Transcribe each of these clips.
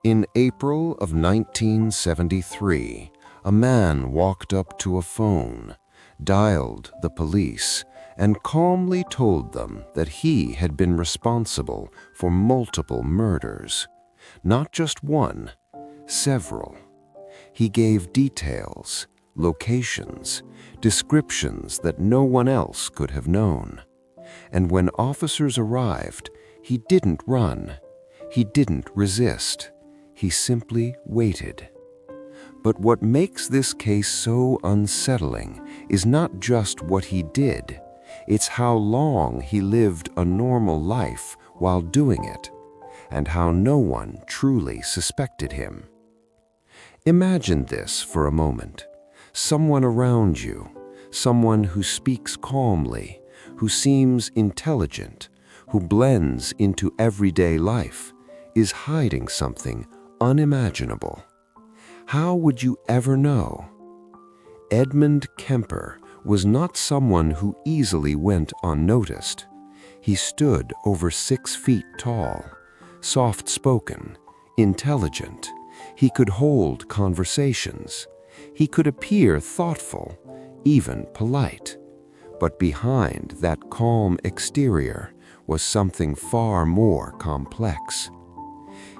In April of 1973, a man walked up to a phone, dialed the police, and calmly told them that he had been responsible for multiple murders. Not just one, several. He gave details, locations, descriptions that no one else could have known. And when officers arrived, he didn't run. He didn't resist. He simply waited. But what makes this case so unsettling is not just what he did, it's how long he lived a normal life while doing it, and how no one truly suspected him. Imagine this for a moment. Someone around you, someone who speaks calmly, who seems intelligent, who blends into everyday life, is hiding something unimaginable. How would you ever know? Edmund Kemper was not someone who easily went unnoticed. He stood over 6 feet tall, soft-spoken, intelligent. He could hold conversations. He could appear thoughtful, even polite. But behind that calm exterior was something far more complex.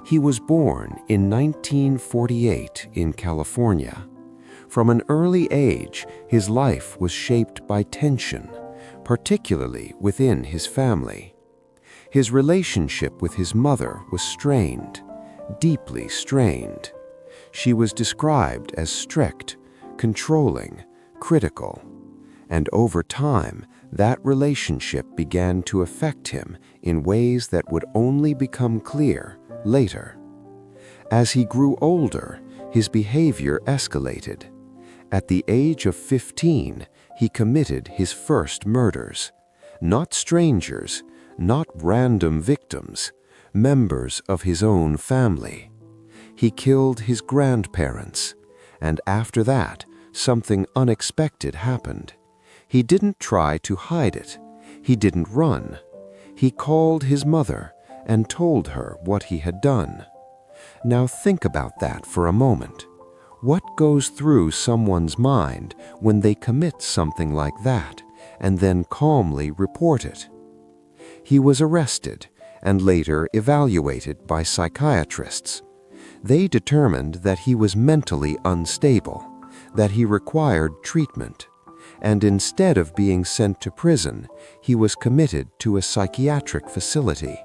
He was born in 1948 in California. From an early age, his life was shaped by tension, particularly within his family. His relationship with his mother was strained, deeply strained. She was described as strict, controlling, critical. And over time, that relationship began to affect him in ways that would only become clear later. As he grew older, his behavior escalated. At the age of 15, he committed his first murders. Not strangers, not random victims, members of his own family. He killed his grandparents, and after that, something unexpected happened. He didn't try to hide it. He didn't run. He called his mother and told her what he had done. Now think about that for a moment. What goes through someone's mind when they commit something like that and then calmly report it? He was arrested and later evaluated by psychiatrists. They determined that he was mentally unstable, that he required treatment, and instead of being sent to prison, he was committed to a psychiatric facility.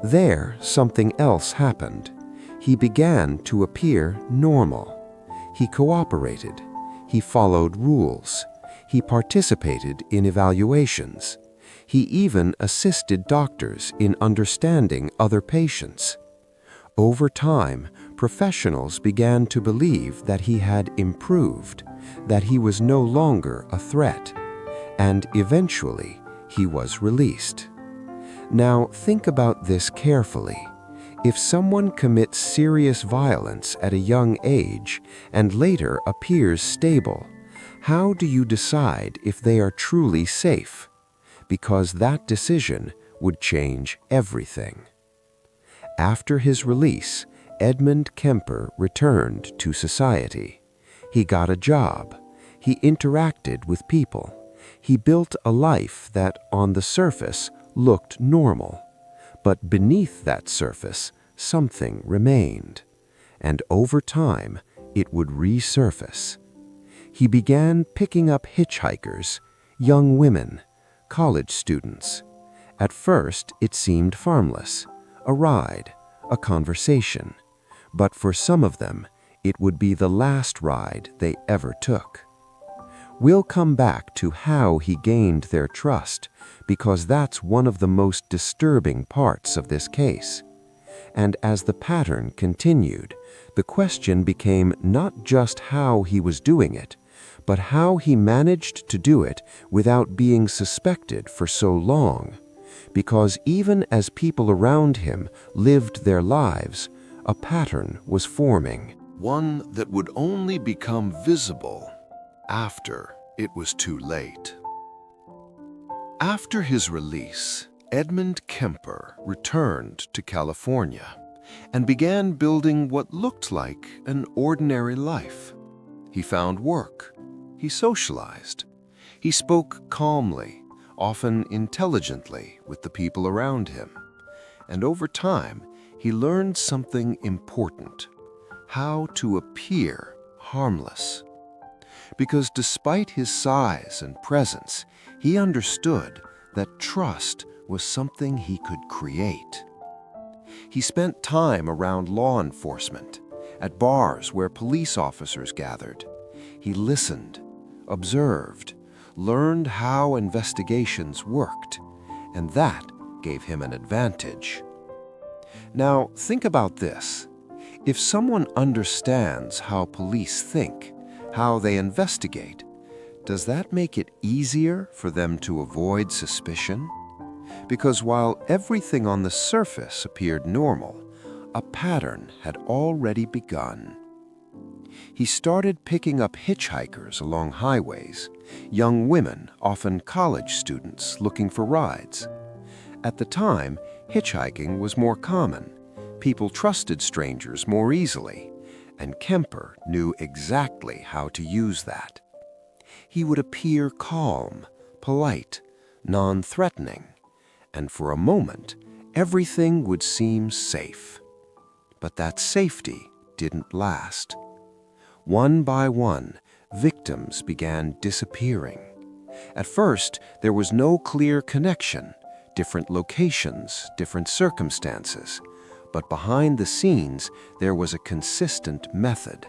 There, something else happened. He began to appear normal. He cooperated. He followed rules. He participated in evaluations. He even assisted doctors in understanding other patients. Over time, professionals began to believe that he had improved, that he was no longer a threat, and eventually he was released. Now think about this carefully. If someone commits serious violence at a young age and later appears stable, how do you decide if they are truly safe? Because that decision would change everything. After his release, Edmund Kemper returned to society. He got a job. He interacted with people. He built a life that, on the surface, looked normal. But beneath that surface, something remained. And over time, it would resurface. He began picking up hitchhikers, young women, college students. At first, it seemed harmless, a ride, a conversation. But for some of them, it would be the last ride they ever took. We'll come back to how he gained their trust, because that's one of the most disturbing parts of this case. And as the pattern continued, the question became not just how he was doing it, but how he managed to do it without being suspected for so long. Because even as people around him lived their lives, a pattern was forming. One that would only become visible after it was too late. After his release, Edmund Kemper returned to California. and began building what looked like an ordinary life. He found work. He socialized. He spoke calmly, often intelligently, with the people around him. And over time, he learned something important: how to appear harmless. Because despite his size and presence, he understood that trust was something he could create. He spent time around law enforcement, at bars where police officers gathered. He listened, observed, learned how investigations worked, and that gave him an advantage. Now, think about this. If someone understands how police think, how they investigate, does that make it easier for them to avoid suspicion? Because while everything on the surface appeared normal, a pattern had already begun. He started picking up hitchhikers along highways, young women, often college students, looking for rides. At the time, hitchhiking was more common. People trusted strangers more easily, and Kemper knew exactly how to use that. He would appear calm, polite, non-threatening, and for a moment, everything would seem safe. But that safety didn't last. One by one, victims began disappearing. At first, there was no clear connection, different locations, different circumstances. But behind the scenes, there was a consistent method.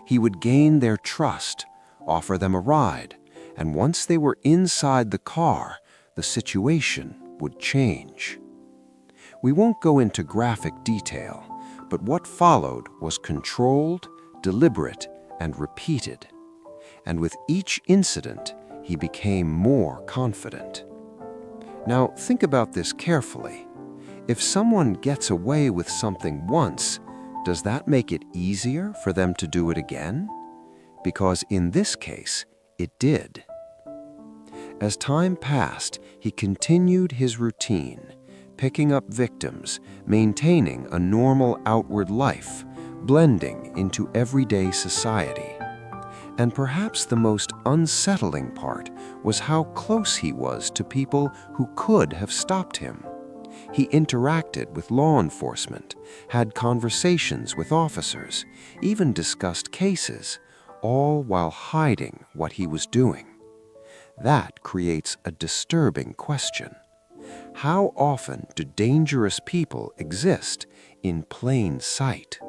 He would gain their trust, offer them a ride, and once they were inside the car, the situation would change. We won't go into graphic detail, but what followed was controlled, deliberate, and repeated. And with each incident, he became more confident. Now, think about this carefully. If someone gets away with something once, does that make it easier for them to do it again? Because in this case, it did. As time passed, he continued his routine, picking up victims, maintaining a normal outward life, blending into everyday society. And perhaps the most unsettling part was how close he was to people who could have stopped him. He interacted with law enforcement, had conversations with officers, even discussed cases, all while hiding what he was doing. That creates a disturbing question. How often do dangerous people exist in plain sight?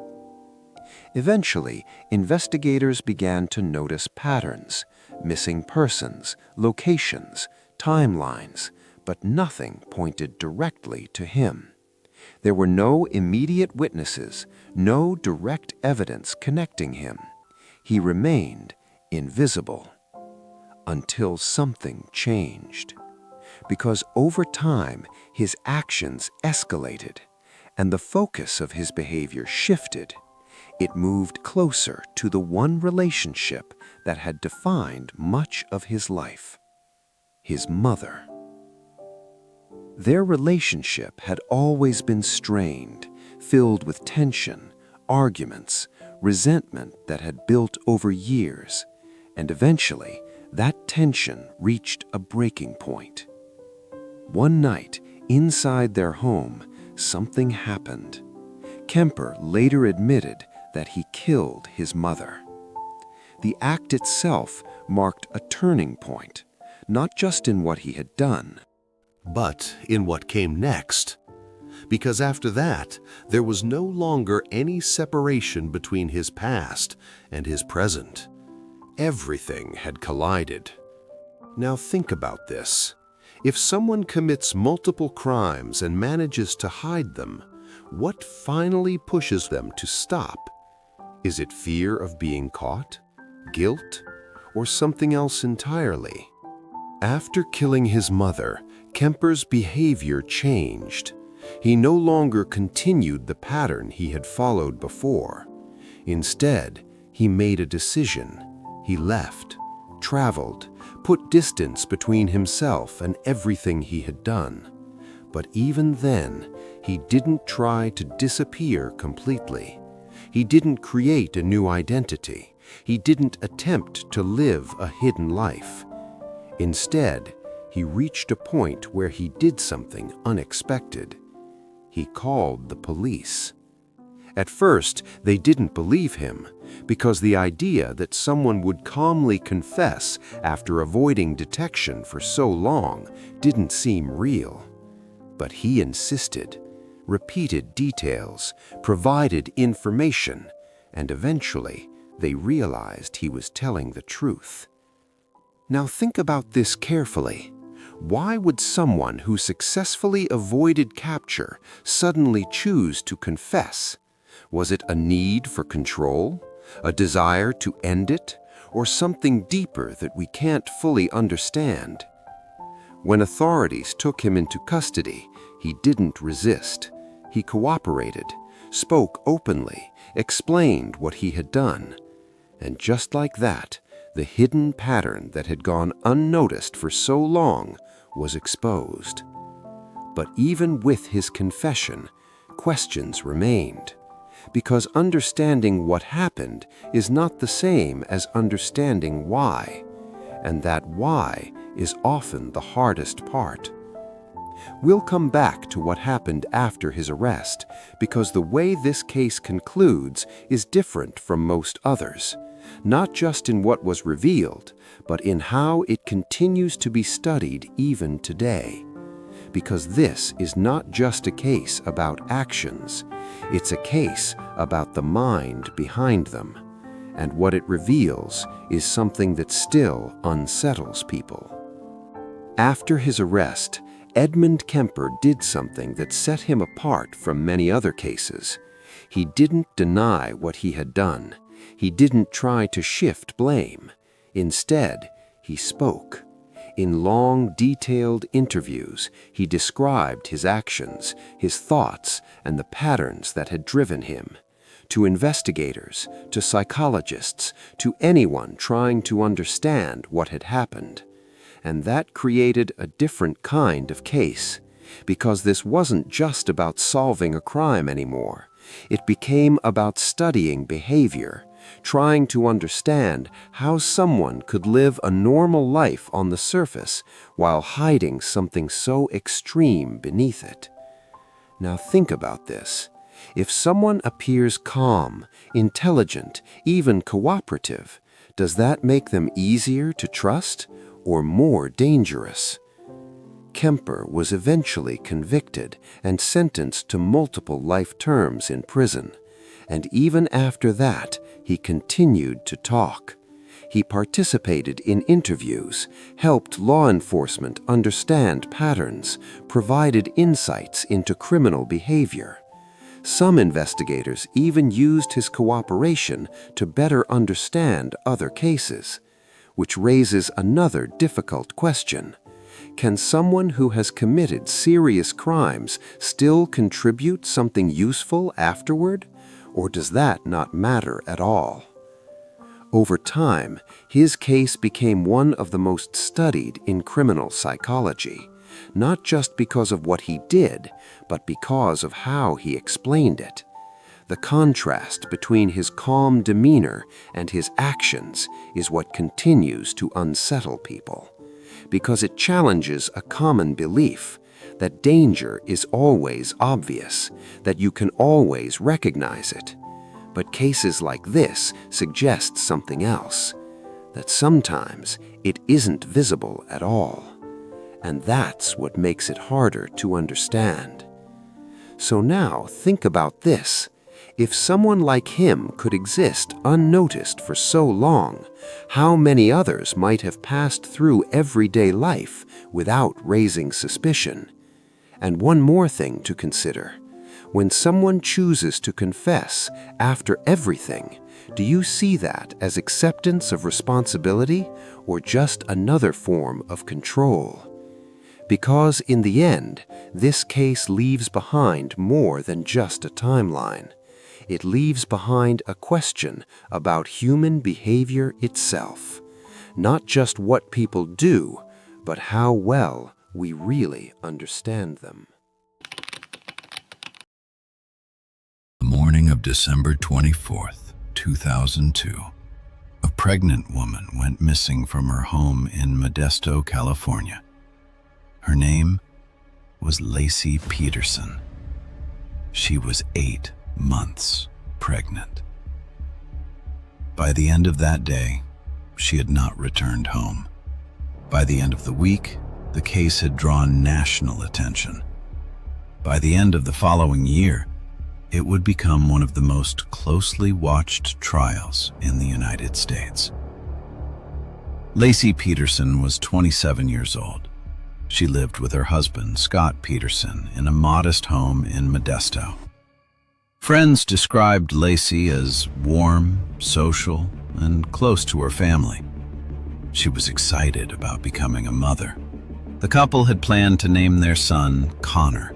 Eventually, investigators began to notice patterns, missing persons, locations, timelines, but nothing pointed directly to him. There were no immediate witnesses, no direct evidence connecting him. He remained invisible. Until something changed. Because over time, his actions escalated, and the focus of his behavior shifted. It moved closer to the one relationship that had defined much of his life: his mother. Their relationship had always been strained, filled with tension, arguments, resentment that had built over years, and eventually, that tension reached a breaking point. One night, inside their home, something happened. Kemper later admitted that he killed his mother. The act itself marked a turning point, not just in what he had done, but in what came next. Because after that, there was no longer any separation between his past and his present. Everything had collided. Now think about this. If someone commits multiple crimes and manages to hide them, what finally pushes them to stop? Is it fear of being caught, guilt, or something else entirely? After killing his mother, Kemper's behavior changed. He no longer continued the pattern he had followed before. Instead, he made a decision. He left, traveled, put distance between himself and everything he had done. But even then, he didn't try to disappear completely. He didn't create a new identity. He didn't attempt to live a hidden life. Instead, he reached a point where he did something unexpected. He called the police. At first, they didn't believe him, because the idea that someone would calmly confess after avoiding detection for so long didn't seem real. But he insisted, repeated details, provided information, and eventually they realized he was telling the truth. Now think about this carefully. Why would someone who successfully avoided capture suddenly choose to confess? Was it a need for control, a desire to end it, or something deeper that we can't fully understand? When authorities took him into custody, he didn't resist. He cooperated, spoke openly, explained what he had done. And just like that, the hidden pattern that had gone unnoticed for so long was exposed. But even with his confession, questions remained, because understanding what happened is not the same as understanding why, and that why is often the hardest part. We'll come back to what happened after his arrest, because the way this case concludes is different from most others, not just in what was revealed, but in how it continues to be studied even today. Because this is not just a case about actions, it's a case about the mind behind them. And what it reveals is something that still unsettles people. After his arrest, Edmund Kemper did something that set him apart from many other cases. He didn't deny what he had done. He didn't try to shift blame. Instead, he spoke. In long, detailed interviews, he described his actions, his thoughts, and the patterns that had driven him. To investigators, to psychologists, to anyone trying to understand what had happened. And that created a different kind of case, because this wasn't just about solving a crime anymore. It became about studying behavior, trying to understand how someone could live a normal life on the surface while hiding something so extreme beneath it. Now think about this. If someone appears calm, intelligent, even cooperative, does that make them easier to trust or more dangerous? Kemper was eventually convicted and sentenced to multiple life terms in prison, and even after that, he continued to talk. He participated in interviews, helped law enforcement understand patterns, provided insights into criminal behavior. Some investigators even used his cooperation to better understand other cases, which raises another difficult question. Can someone who has committed serious crimes still contribute something useful afterward, or does that not matter at all? Over time, his case became one of the most studied in criminal psychology, not just because of what he did, but because of how he explained it. The contrast between his calm demeanor and his actions is what continues to unsettle people, because it challenges a common belief that danger is always obvious, that you can always recognize it. But cases like this suggest something else, that sometimes it isn't visible at all. And that's what makes it harder to understand. So now think about this. If someone like him could exist unnoticed for so long, how many others might have passed through everyday life without raising suspicion? And one more thing to consider. When someone chooses to confess after everything, do you see that as acceptance of responsibility or just another form of control? Because in the end, this case leaves behind more than just a timeline. It leaves behind a question about human behavior itself. Not just what people do, but how well we really understand them. December 24th, 2002, a pregnant woman went missing from her home in Modesto, California. Her name was Lacey Peterson. She was 8 months pregnant. By the end of that day, she had not returned home. By the end of the week, the case had drawn national attention. By the end of the following year, it would become one of the most closely watched trials in the United States. Lacey Peterson was 27 years old. She lived with her husband, Scott Peterson, in a modest home in Modesto. Friends described Lacey as warm, social, and close to her family. She was excited about becoming a mother. The couple had planned to name their son Connor.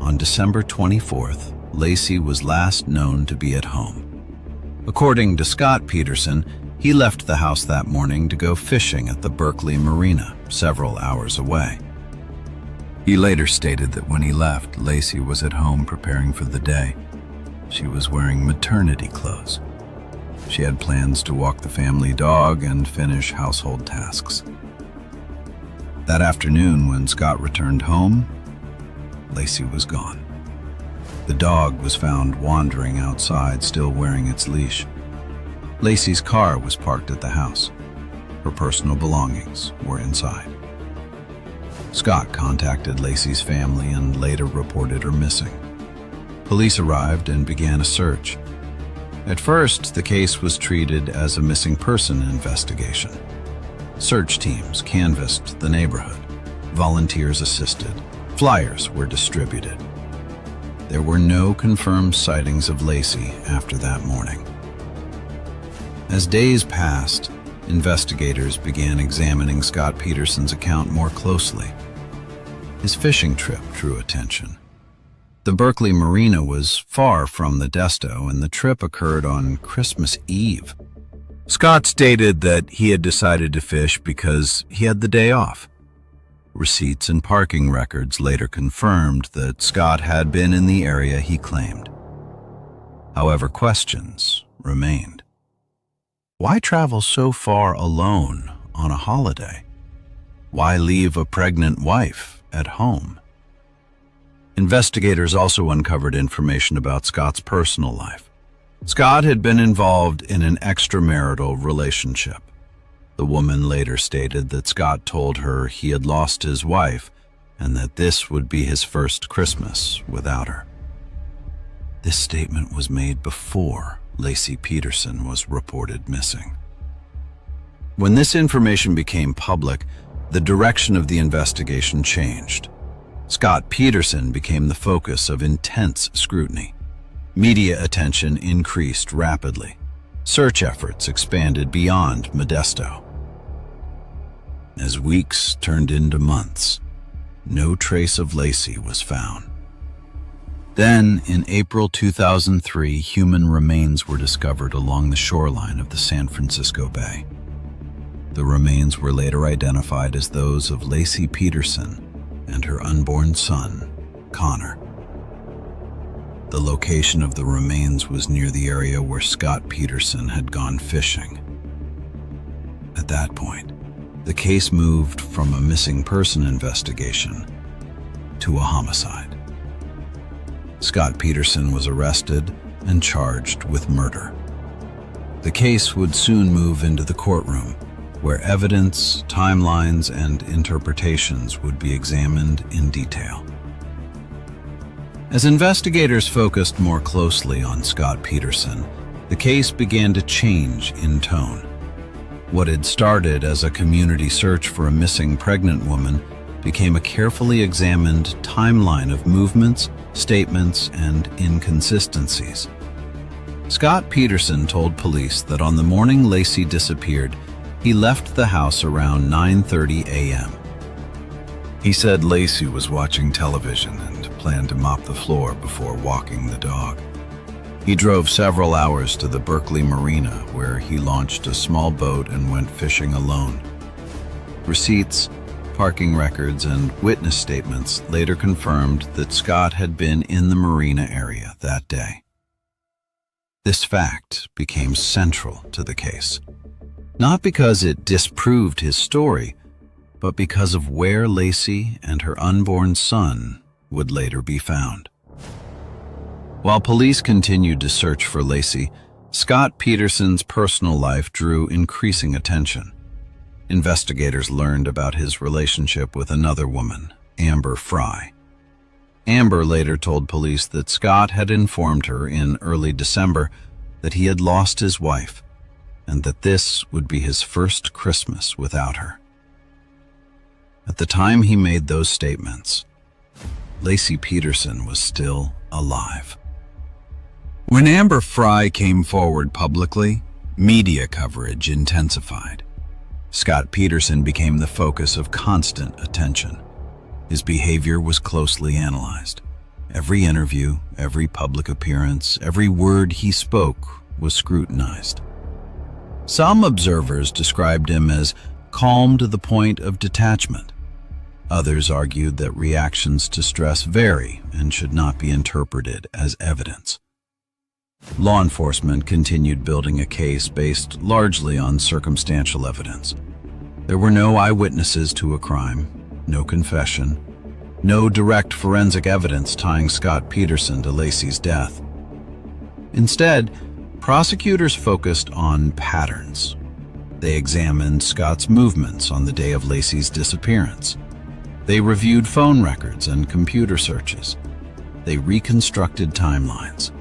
On December 24th, Lacey was last known to be at home. According to Scott Peterson, he left the house that morning to go fishing at the Berkeley Marina, several hours away. He later stated that when he left, Lacey was at home preparing for the day. She was wearing maternity clothes. She had plans to walk the family dog and finish household tasks. That afternoon, when Scott returned home, Lacey was gone. The dog was found wandering outside, still wearing its leash. Lacey's car was parked at the house. Her personal belongings were inside. Scott contacted Lacey's family and later reported her missing. Police arrived and began a search. At first, the case was treated as a missing person investigation. Search teams canvassed the neighborhood. Volunteers assisted. Flyers were distributed. There were no confirmed sightings of Lacey after that morning. As days passed, investigators began examining Scott Peterson's account more closely. His fishing trip drew attention. The Berkeley Marina was far from Modesto, and the trip occurred on Christmas Eve. Scott stated that he had decided to fish because he had the day off. Receipts and parking records later confirmed that Scott had been in the area he claimed. However, questions remained. Why travel so far alone on a holiday? Why leave a pregnant wife at home? Investigators also uncovered information about Scott's personal life. Scott had been involved in an extramarital relationship. The woman later stated that Scott told her he had lost his wife and that this would be his first Christmas without her. This statement was made before Lacey Peterson was reported missing. When this information became public, the direction of the investigation changed. Scott Peterson became the focus of intense scrutiny. Media attention increased rapidly. Search efforts expanded beyond Modesto. As weeks turned into months, no trace of Lacey was found. Then, in April 2003, human remains were discovered along the shoreline of the San Francisco Bay. The remains were later identified as those of Lacey Peterson and her unborn son, Connor. The location of the remains was near the area where Scott Peterson had gone fishing. At that point, the case moved from a missing person investigation to a homicide. Scott Peterson was arrested and charged with murder. The case would soon move into the courtroom, where evidence, timelines, and interpretations would be examined in detail. As investigators focused more closely on Scott Peterson, the case began to change in tone. What had started as a community search for a missing pregnant woman became a carefully examined timeline of movements, statements, and inconsistencies. Scott Peterson told police that on the morning Lacey disappeared, he left the house around 9:30 a.m. He said Lacey was watching television and planned to mop the floor before walking the dog. He drove several hours to the Berkeley Marina, where he launched a small boat and went fishing alone. Receipts, parking records, and witness statements later confirmed that Scott had been in the marina area that day. This fact became central to the case, not because it disproved his story, but because of where Lacey and her unborn son would later be found. While police continued to search for Lacey, Scott Peterson's personal life drew increasing attention. Investigators learned about his relationship with another woman, Amber Frye. Amber later told police that Scott had informed her in early December that he had lost his wife and that this would be his first Christmas without her. At the time he made those statements, Lacey Peterson was still alive. When Amber Frye came forward publicly, media coverage intensified. Scott Peterson became the focus of constant attention. His behavior was closely analyzed. Every interview, every public appearance, every word he spoke was scrutinized. Some observers described him as calm to the point of detachment. Others argued that reactions to stress vary and should not be interpreted as evidence. Law enforcement continued building a case based largely on circumstantial evidence. There were no eyewitnesses to a crime, no confession, no direct forensic evidence tying Scott Peterson to Lacey's death. Instead, prosecutors focused on patterns. They examined Scott's movements on the day of Lacey's disappearance. They reviewed phone records and computer searches. They reconstructed timelines.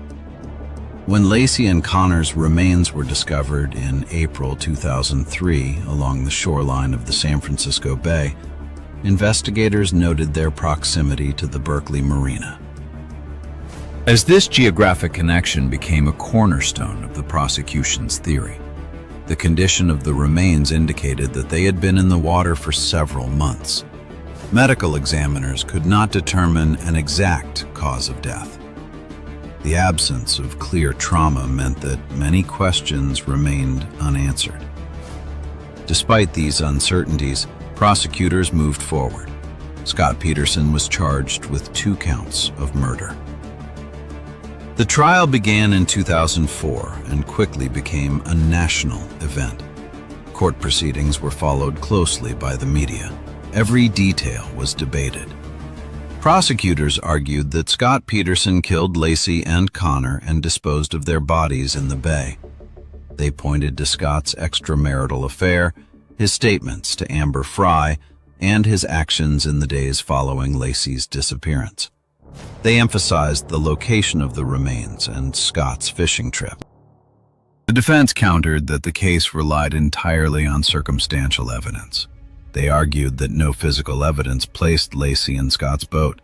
When Lacey and Connor's remains were discovered in April 2003 along the shoreline of the San Francisco Bay, investigators noted their proximity to the Berkeley Marina. As this geographic connection became a cornerstone of the prosecution's theory, the condition of the remains indicated that they had been in the water for several months. Medical examiners could not determine an exact cause of death. The absence of clear trauma meant that many questions remained unanswered. Despite these uncertainties, prosecutors moved forward. Scott Peterson was charged with 2 counts of murder. The trial began in 2004 and quickly became a national event. Court proceedings were followed closely by the media. Every detail was debated. Prosecutors argued that Scott Peterson killed Lacey and Connor and disposed of their bodies in the bay. They pointed to Scott's extramarital affair, his statements to Amber Frye, and his actions in the days following Lacey's disappearance. They emphasized the location of the remains and Scott's fishing trip. The defense countered that the case relied entirely on circumstantial evidence. They argued that no physical evidence placed Lacey in Scott's boat.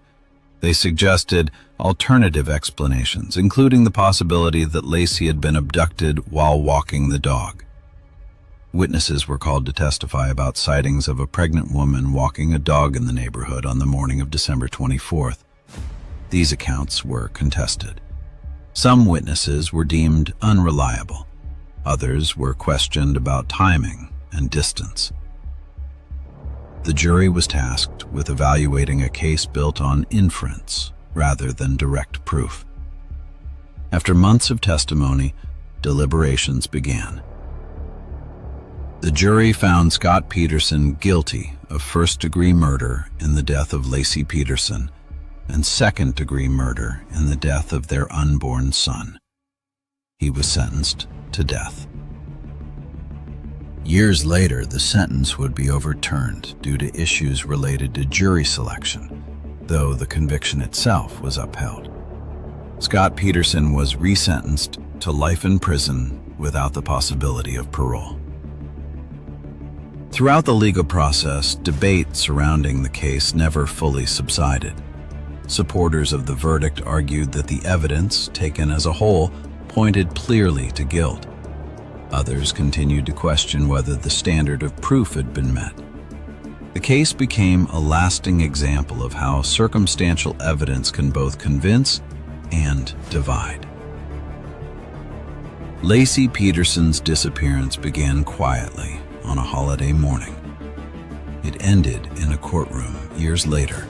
They suggested alternative explanations, including the possibility that Lacey had been abducted while walking the dog. Witnesses were called to testify about sightings of a pregnant woman walking a dog in the neighborhood on the morning of December 24th. These accounts were contested. Some witnesses were deemed unreliable. Others were questioned about timing and distance. The jury was tasked with evaluating a case built on inference rather than direct proof. After months of testimony, deliberations began. The jury found Scott Peterson guilty of first-degree murder in the death of Lacey Peterson and second-degree murder in the death of their unborn son. He was sentenced to death. Years later, the sentence would be overturned due to issues related to jury selection, though the conviction itself was upheld. Scott Peterson was resentenced to life in prison without the possibility of parole. Throughout the legal process, debate surrounding the case never fully subsided. Supporters of the verdict argued that the evidence, taken as a whole, pointed clearly to guilt. Others continued to question whether the standard of proof had been met. The case became a lasting example of how circumstantial evidence can both convince and divide. Lacey Peterson's disappearance began quietly on a holiday morning. It ended in a courtroom years later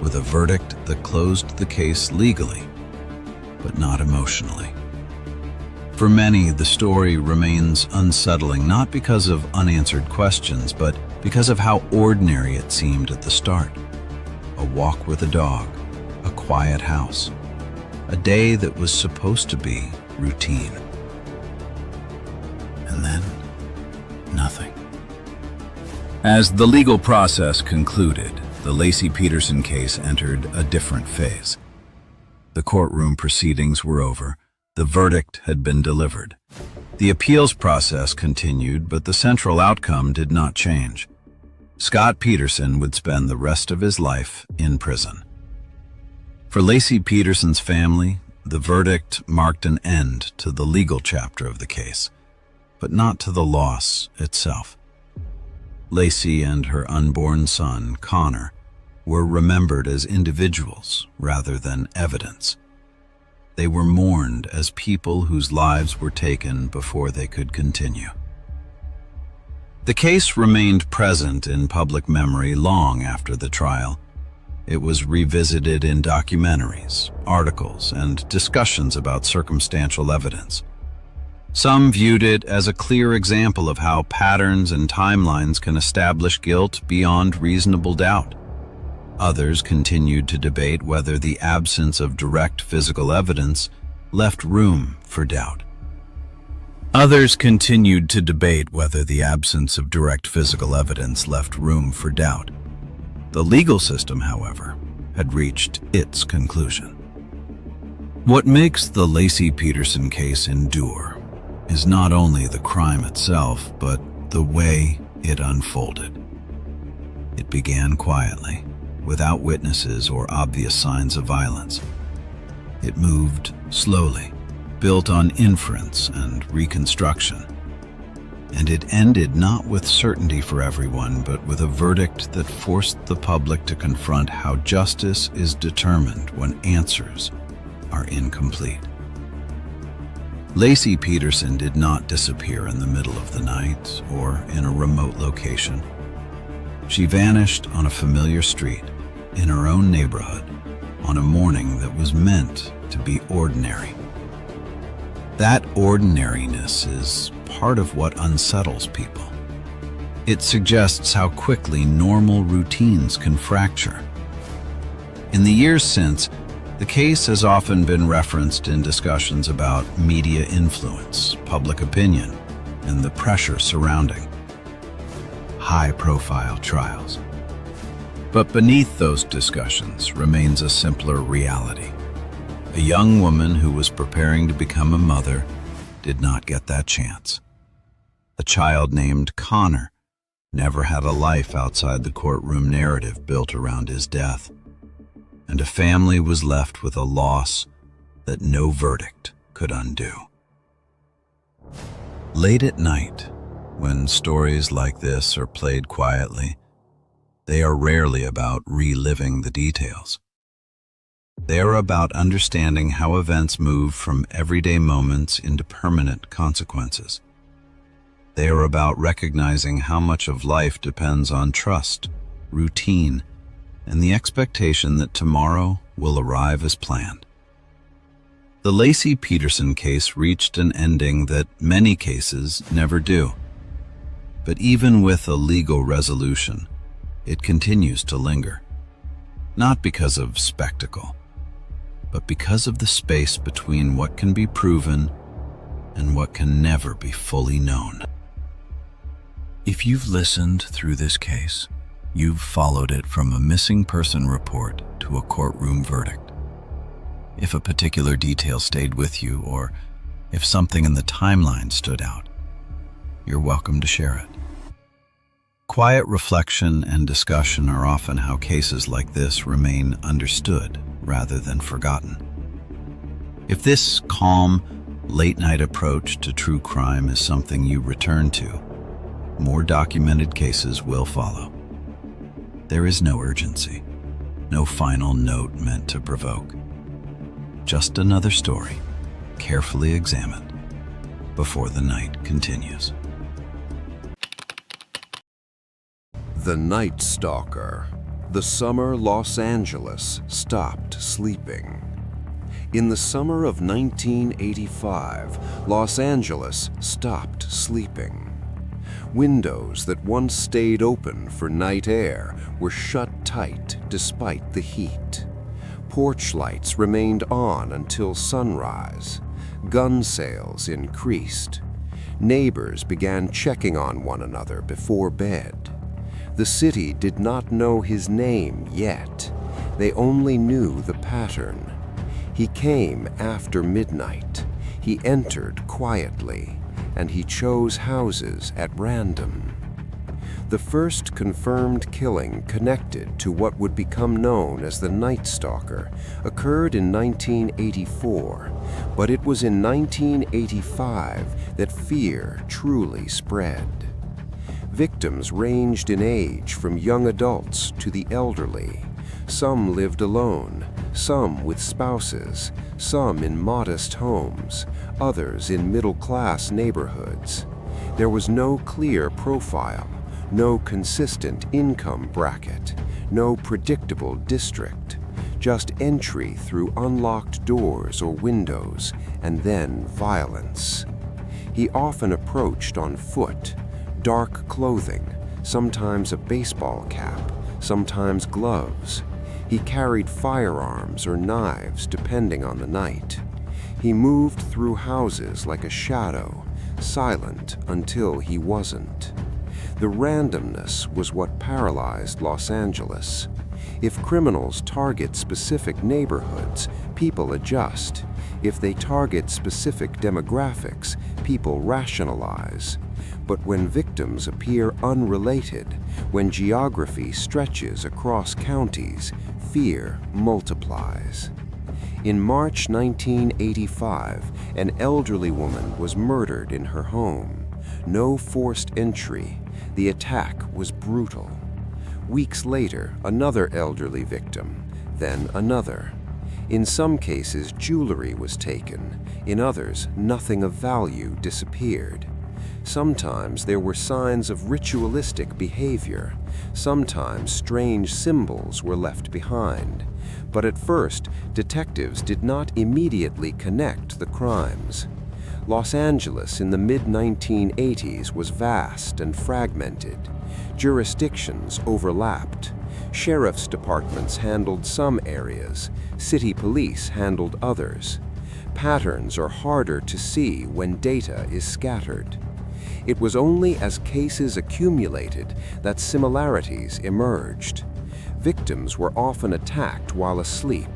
with a verdict that closed the case legally, but not emotionally. For many, the story remains unsettling, not because of unanswered questions, but because of how ordinary it seemed at the start. A walk with a dog, a quiet house, a day that was supposed to be routine. And then, nothing. As the legal process concluded, the Laci Peterson case entered a different phase. The courtroom proceedings were over. The verdict had been delivered. The appeals process continued, but the central outcome did not change. Scott Peterson would spend the rest of his life in prison. For Laci Peterson's family, the verdict marked an end to the legal chapter of the case, but not to the loss itself. Laci and her unborn son, Connor, were remembered as individuals rather than evidence. They were mourned as people whose lives were taken before they could continue. The case remained present in public memory long after the trial. It was revisited in documentaries, articles, and discussions about circumstantial evidence. Some viewed it as a clear example of how patterns and timelines can establish guilt beyond reasonable doubt. Others continued to debate whether the absence of direct physical evidence left room for doubt. The legal system, however, had reached its conclusion. What makes the Laci Peterson case endure is not only the crime itself, but the way it unfolded. It began quietly, without witnesses or obvious signs of violence. It moved slowly, built on inference and reconstruction. And it ended not with certainty for everyone, but with a verdict that forced the public to confront how justice is determined when answers are incomplete. Laci Peterson did not disappear in the middle of the night or in a remote location. She vanished on a familiar street, in her own neighborhood, on a morning that was meant to be ordinary. That ordinariness is part of what unsettles people. It suggests how quickly normal routines can fracture. In the years since, the case has often been referenced in discussions about media influence, public opinion, and the pressure surrounding high-profile trials. But beneath those discussions remains a simpler reality. A young woman who was preparing to become a mother did not get that chance. A child named Connor never had a life outside the courtroom narrative built around his death. And a family was left with a loss that no verdict could undo. Late at night, when stories like this are played quietly, they are rarely about reliving the details. They are about understanding how events move from everyday moments into permanent consequences. They are about recognizing how much of life depends on trust, routine, and the expectation that tomorrow will arrive as planned. The Laci Peterson case reached an ending that many cases never do. But even with a legal resolution, it continues to linger. Not because of spectacle, but because of the space between what can be proven and what can never be fully known. If you've listened through this case, you've followed it from a missing person report to a courtroom verdict. If a particular detail stayed with you, or if something in the timeline stood out, you're welcome to share it. Quiet reflection and discussion are often how cases like this remain understood rather than forgotten. If this calm, late-night approach to true crime is something you return to, more documented cases will follow. There is no urgency, no final note meant to provoke. Just another story, carefully examined, before the night continues. The Nightstalker. The summer Los Angeles stopped sleeping. In the summer of 1985, Los Angeles stopped sleeping. Windows that once stayed open for night air were shut tight despite the heat. Porch lights remained on until sunrise. Gun sales increased. Neighbors began checking on one another before bed. The city did not know his name yet. They only knew the pattern. He came after midnight. He entered quietly, and he chose houses at random. The first confirmed killing connected to what would become known as the Nightstalker occurred in 1984, but it was in 1985 that fear truly spread. Victims ranged in age from young adults to the elderly. Some lived alone, some with spouses, some in modest homes, others in middle-class neighborhoods. There was no clear profile, no consistent income bracket, no predictable district, just entry through unlocked doors or windows, and then violence. He often approached on foot, dark clothing, sometimes a baseball cap, sometimes gloves. He carried firearms or knives depending on the night. He moved through houses like a shadow, silent until he wasn't. The randomness was what paralyzed Los Angeles. If criminals target specific neighborhoods, people adjust. If they target specific demographics, people rationalize. But when victims appear unrelated, when geography stretches across counties, fear multiplies. In March 1985, an elderly woman was murdered in her home. No forced entry. The attack was brutal. Weeks later, another elderly victim, then another. In some cases, jewelry was taken. In others, nothing of value disappeared. Sometimes there were signs of ritualistic behavior. Sometimes strange symbols were left behind. But at first, detectives did not immediately connect the crimes. Los Angeles in the mid-1980s was vast and fragmented. Jurisdictions overlapped. Sheriff's departments handled some areas. City police handled others. Patterns are harder to see when data is scattered. It was only as cases accumulated that similarities emerged. Victims were often attacked while asleep.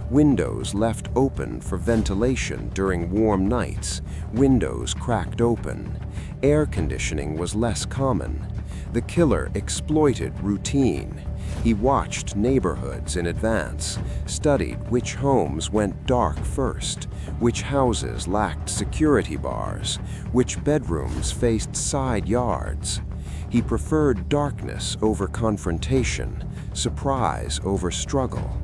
Windows left open for ventilation during warm nights, windows cracked open. Air conditioning was less common. The killer exploited routine. He watched neighborhoods in advance, studied which homes went dark first, which houses lacked security bars, which bedrooms faced side yards. He preferred darkness over confrontation, surprise over struggle.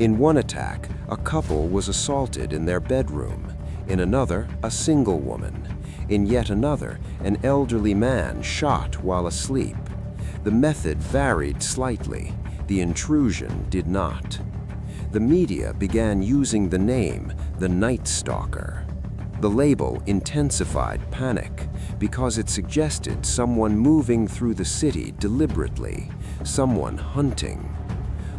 In one attack, a couple was assaulted in their bedroom. In another, a single woman. In yet another, an elderly man shot while asleep. The method varied slightly. The intrusion did not. The media began using the name the Nightstalker. The label intensified panic because it suggested someone moving through the city deliberately, someone hunting.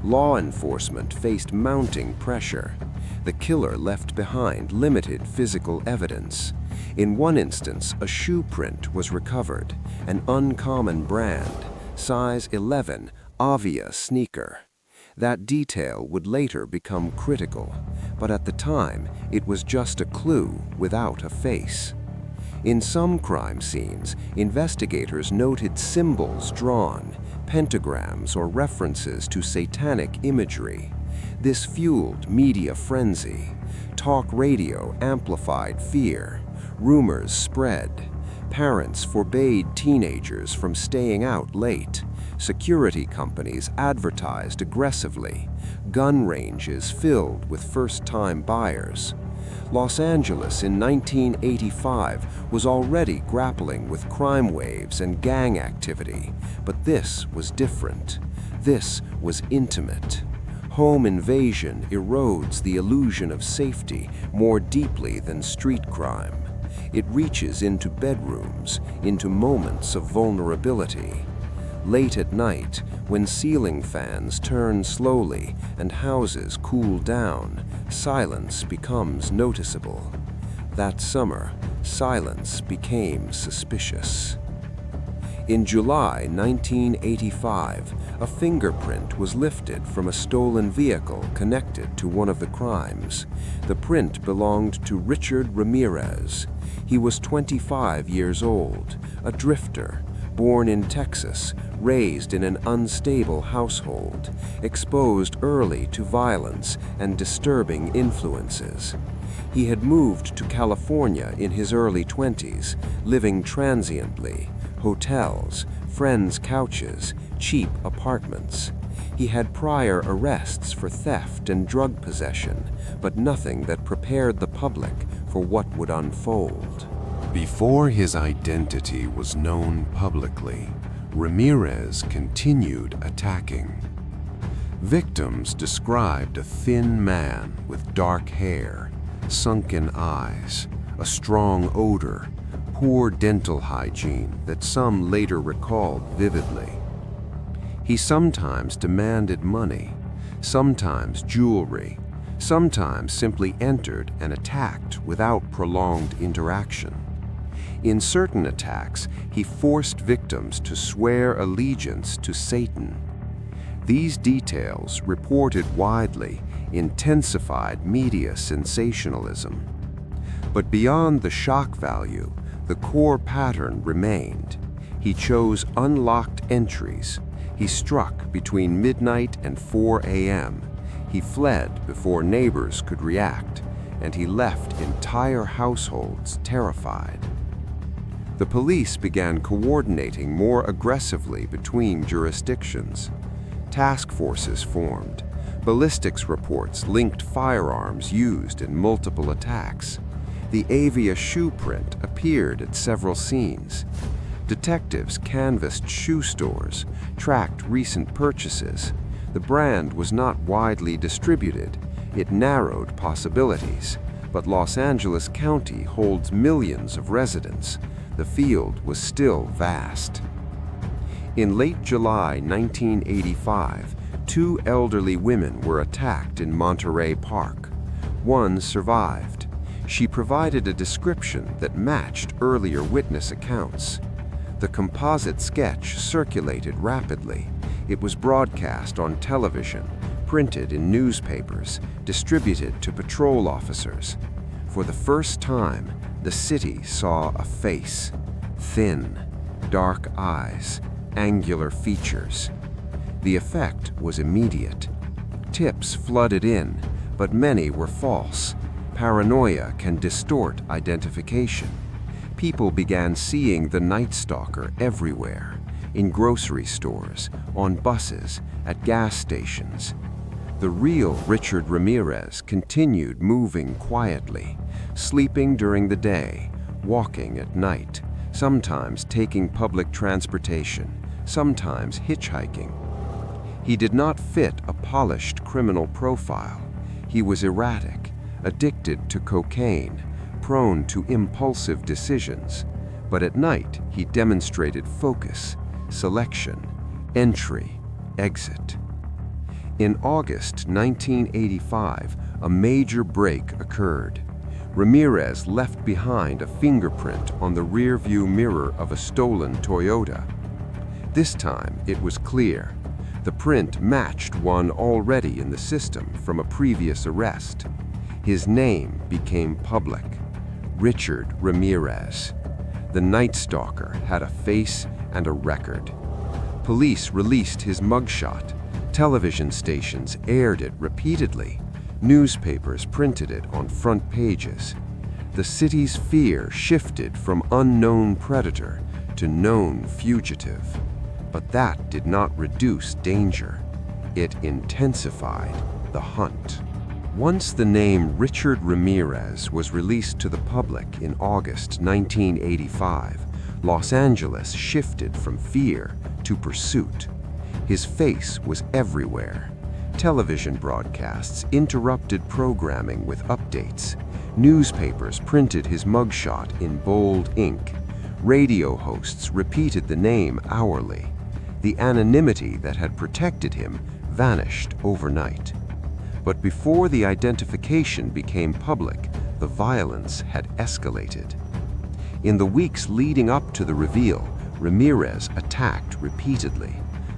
Law enforcement faced mounting pressure. The killer left behind limited physical evidence. In one instance, a shoe print was recovered, an uncommon brand, size 11, Avia sneaker. That detail would later become critical, but at the time, it was just a clue without a face. In some crime scenes, investigators noted symbols drawn, pentagrams or references to satanic imagery. This fueled media frenzy. Talk radio amplified fear. Rumors spread. Parents forbade teenagers from staying out late. Security companies advertised aggressively. Gun ranges filled with first-time buyers. Los Angeles in 1985 was already grappling with crime waves and gang activity, but this was different. This was intimate. Home invasion erodes the illusion of safety more deeply than street crime. It reaches into bedrooms, into moments of vulnerability. Late at night, when ceiling fans turn slowly and houses cool down, silence becomes noticeable. That summer, silence became suspicious. In July 1985, a fingerprint was lifted from a stolen vehicle connected to one of the crimes. The print belonged to Richard Ramirez. He was 25 years old, a drifter, born in Texas, raised in an unstable household, exposed early to violence and disturbing influences. He had moved to California in his early 20s, living transiently, hotels, friends' couches, cheap apartments. He had prior arrests for theft and drug possession, but nothing that prepared the public for what would unfold. Before his identity was known publicly, Ramirez continued attacking. Victims described a thin man with dark hair, sunken eyes, a strong odor, poor dental hygiene that some later recalled vividly. He sometimes demanded money, sometimes jewelry, sometimes simply entered and attacked without prolonged interaction. In certain attacks, he forced victims to swear allegiance to Satan. These details, reported widely, intensified media sensationalism. But beyond the shock value, the core pattern remained. He chose unlocked entries. He struck between midnight and 4 a.m. He fled before neighbors could react, and he left entire households terrified. The police began coordinating more aggressively between jurisdictions. Task forces formed. Ballistics reports linked firearms used in multiple attacks. The Avia shoe print appeared at several scenes. Detectives canvassed shoe stores, tracked recent purchases. The brand was not widely distributed. It narrowed possibilities. But Los Angeles County holds millions of residents. The field was still vast. In late July 1985, 2 elderly women were attacked in Monterey Park. One survived. She provided a description that matched earlier witness accounts. The composite sketch circulated rapidly. It was broadcast on television, printed in newspapers, distributed to patrol officers. For the first time, the city saw a face. Thin, dark eyes, angular features. The effect was immediate. Tips flooded in, but many were false. Paranoia can distort identification. People began seeing the Nightstalker everywhere, in grocery stores, on buses, at gas stations. The real Richard Ramirez continued moving quietly, sleeping during the day, walking at night, sometimes taking public transportation, sometimes hitchhiking. He did not fit a polished criminal profile. He was erratic, addicted to cocaine, prone to impulsive decisions. But at night, he demonstrated focus, selection, entry, exit. In August 1985, a major break occurred. Ramirez left behind a fingerprint on the rearview mirror of a stolen Toyota. This time, it was clear. The print matched one already in the system from a previous arrest. His name became public: Richard Ramirez. The Nightstalker had a face and a record. Police released his mugshot. Television stations aired it repeatedly. Newspapers printed it on front pages. The city's fear shifted from unknown predator to known fugitive. But that did not reduce danger. It intensified the hunt. Once the name Richard Ramirez was released to the public in August 1985, Los Angeles shifted from fear to pursuit. His face was everywhere. Television broadcasts interrupted programming with updates. Newspapers printed his mugshot in bold ink. Radio hosts repeated the name hourly. The anonymity that had protected him vanished overnight. But before the identification became public, the violence had escalated. In the weeks leading up to the reveal, Ramirez attacked repeatedly.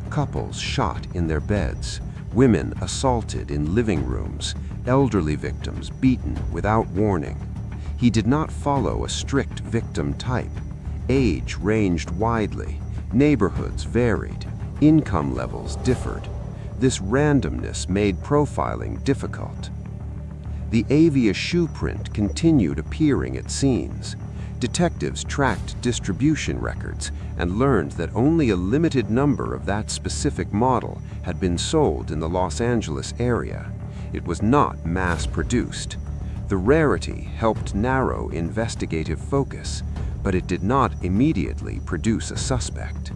Couples shot in their beds, women assaulted in living rooms, elderly victims beaten without warning. He did not follow a strict victim type. Age ranged widely, neighborhoods varied, income levels differed. This randomness made profiling difficult. The Avia shoe print continued appearing at scenes. Detectives tracked distribution records and learned that only a limited number of that specific model had been sold in the Los Angeles area. It was not mass-produced. The rarity helped narrow investigative focus, but it did not immediately produce a suspect.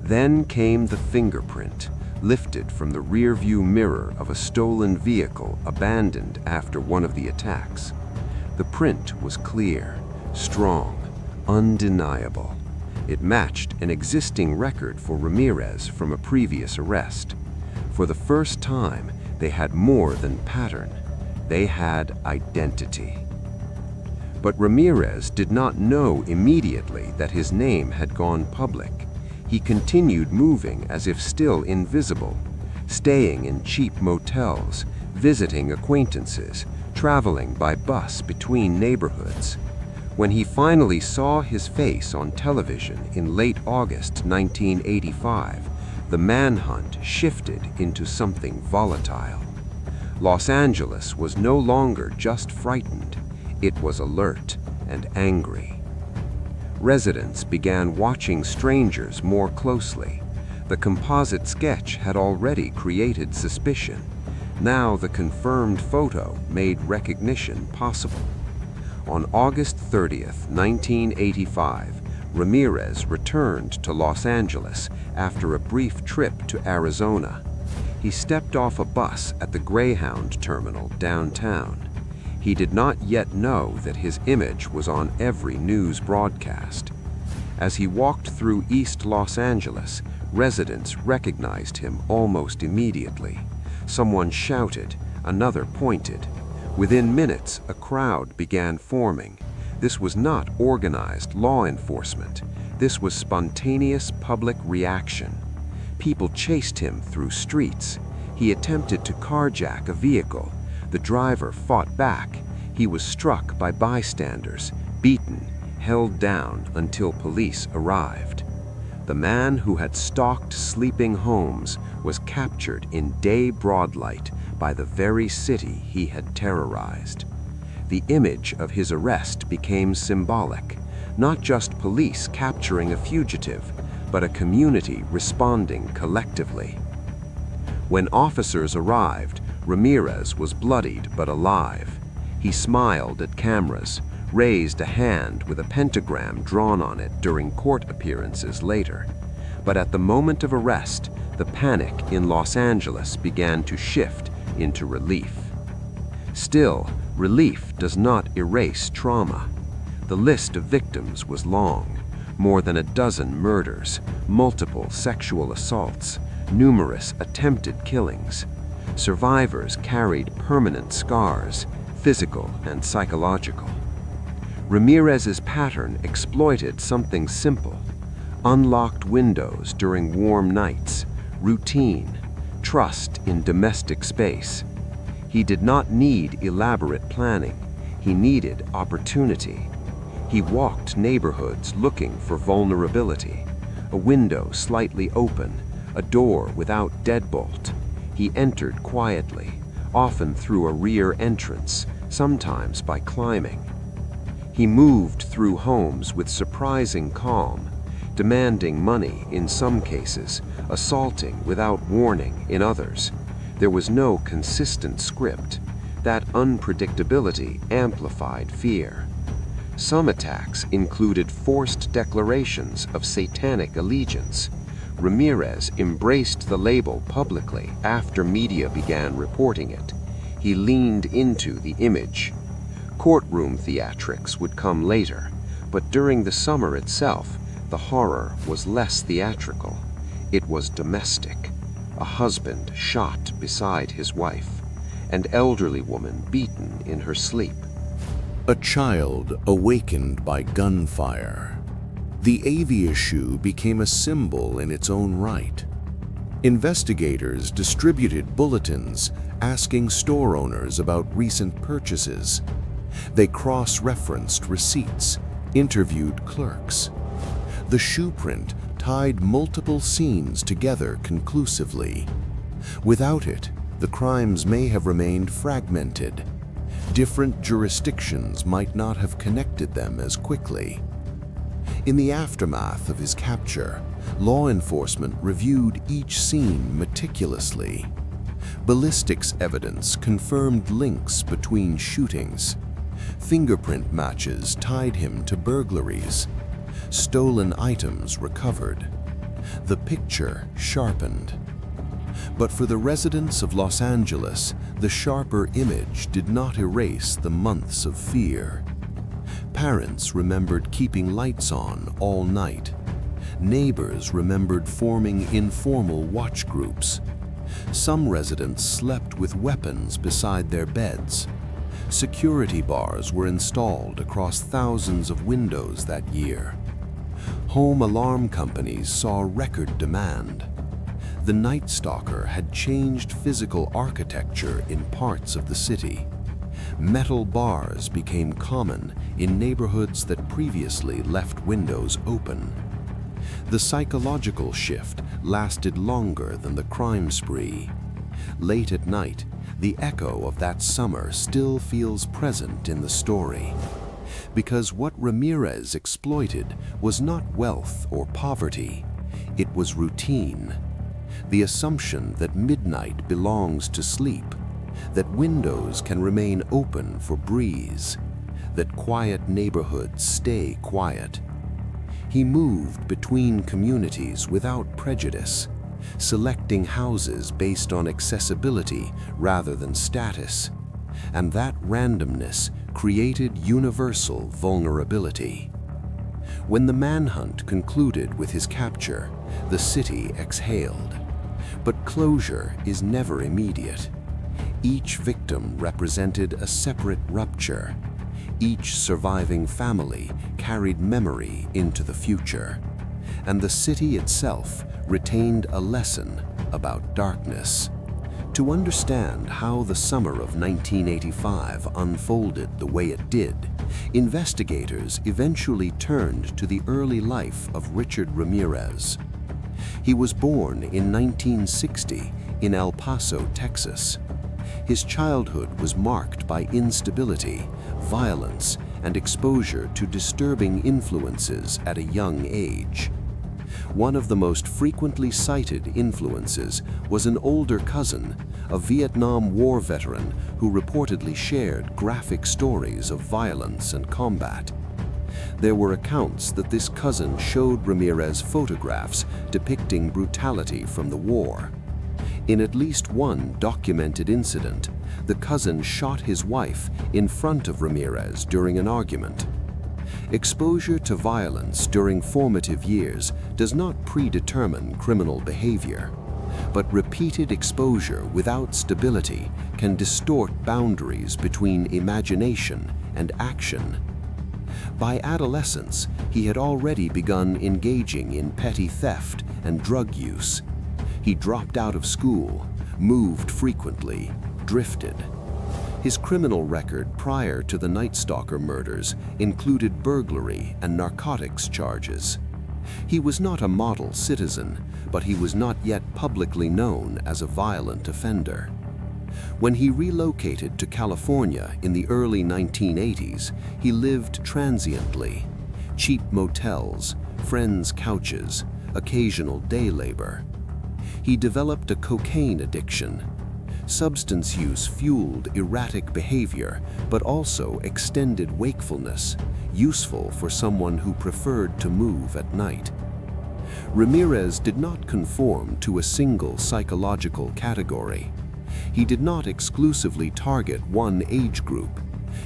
Then came the fingerprint, lifted from the rearview mirror of a stolen vehicle abandoned after one of the attacks. The print was clear, strong, undeniable. It matched an existing record for Ramirez from a previous arrest. For the first time, they had more than pattern. They had identity. But Ramirez did not know immediately that his name had gone public. He continued moving as if still invisible, staying in cheap motels, visiting acquaintances, traveling by bus between neighborhoods. When he finally saw his face on television in late August 1985, the manhunt shifted into something volatile. Los Angeles was no longer just frightened. It was alert and angry. Residents began watching strangers more closely. The composite sketch had already created suspicion. Now the confirmed photo made recognition possible. On August 30th, 1985, Ramirez returned to Los Angeles after a brief trip to Arizona. He stepped off a bus at the Greyhound terminal downtown. He did not yet know that his image was on every news broadcast. As he walked through East Los Angeles, residents recognized him almost immediately. Someone shouted, another pointed. Within minutes, a crowd began forming. This was not organized law enforcement. This was spontaneous public reaction. People chased him through streets. He attempted to carjack a vehicle. The driver fought back. He was struck by bystanders, beaten, held down until police arrived. The man who had stalked sleeping homes was captured in day broadlight by the very city he had terrorized. The image of his arrest became symbolic, not just police capturing a fugitive, but a community responding collectively. When officers arrived, Ramirez was bloodied but alive. He smiled at cameras, raised a hand with a pentagram drawn on it during court appearances later. But at the moment of arrest, the panic in Los Angeles began to shift into relief. Still, relief does not erase trauma. The list of victims was long. More than a dozen murders, multiple sexual assaults, numerous attempted killings. Survivors carried permanent scars, physical and psychological. Ramirez's pattern exploited something simple: unlocked windows during warm nights, routine, trust in domestic space. He did not need elaborate planning. He needed opportunity. He walked neighborhoods looking for vulnerability. A window slightly open, a door without deadbolt. He entered quietly, often through a rear entrance, sometimes by climbing. He moved through homes with surprising calm, demanding money in some cases, assaulting without warning in others. There was no consistent script. That unpredictability amplified fear. Some attacks included forced declarations of satanic allegiance. Ramirez embraced the label publicly after media began reporting it. He leaned into the image. Courtroom theatrics would come later, but during the summer itself, the horror was less theatrical. It was domestic. A husband shot beside his wife, an elderly woman beaten in her sleep. A child awakened by gunfire. The avia shoe became a symbol in its own right. Investigators distributed bulletins asking store owners about recent purchases. They cross-referenced receipts, interviewed clerks. The shoe print tied multiple scenes together conclusively. Without it, the crimes may have remained fragmented. Different jurisdictions might not have connected them as quickly. In the aftermath of his capture, law enforcement reviewed each scene meticulously. Ballistics evidence confirmed links between shootings. Fingerprint matches tied him to burglaries. Stolen items recovered. The picture sharpened. But for the residents of Los Angeles, the sharper image did not erase the months of fear. Parents remembered keeping lights on all night. Neighbors remembered forming informal watch groups. Some residents slept with weapons beside their beds. Security bars were installed across thousands of windows that year. Home alarm companies saw record demand. The Nightstalker had changed physical architecture in parts of the city. Metal bars became common in neighborhoods that previously left windows open. The psychological shift lasted longer than the crime spree. Late at night, the echo of that summer still feels present in the story. Because what Ramirez exploited was not wealth or poverty, it was routine. The assumption that midnight belongs to sleep, that windows can remain open for breeze, that quiet neighborhoods stay quiet. He moved between communities without prejudice, selecting houses based on accessibility rather than status, and that randomness created universal vulnerability. When the manhunt concluded with his capture, the city exhaled. But closure is never immediate. Each victim represented a separate rupture. Each surviving family carried memory into the future. And the city itself retained a lesson about darkness. To understand how the summer of 1985 unfolded the way it did, investigators eventually turned to the early life of Richard Ramirez. He was born in 1960 in El Paso, Texas. His childhood was marked by instability, violence, and exposure to disturbing influences at a young age. One of the most frequently cited influences was an older cousin, a Vietnam War veteran who reportedly shared graphic stories of violence and combat. There were accounts that this cousin showed Ramirez photographs depicting brutality from the war. In at least one documented incident, the cousin shot his wife in front of Ramirez during an argument. Exposure to violence during formative years does not predetermine criminal behavior, but repeated exposure without stability can distort boundaries between imagination and action. By adolescence, he had already begun engaging in petty theft and drug use. He dropped out of school, moved frequently, drifted. His criminal record prior to the Nightstalker murders included burglary and narcotics charges. He was not a model citizen, but he was not yet publicly known as a violent offender. When he relocated to California in the early 1980s, he lived transiently. Cheap motels, friends' couches, occasional day labor. He developed a cocaine addiction. Substance use fueled erratic behavior, but also extended wakefulness, useful for someone who preferred to move at night. Ramirez did not conform to a single psychological category. He did not exclusively target one age group.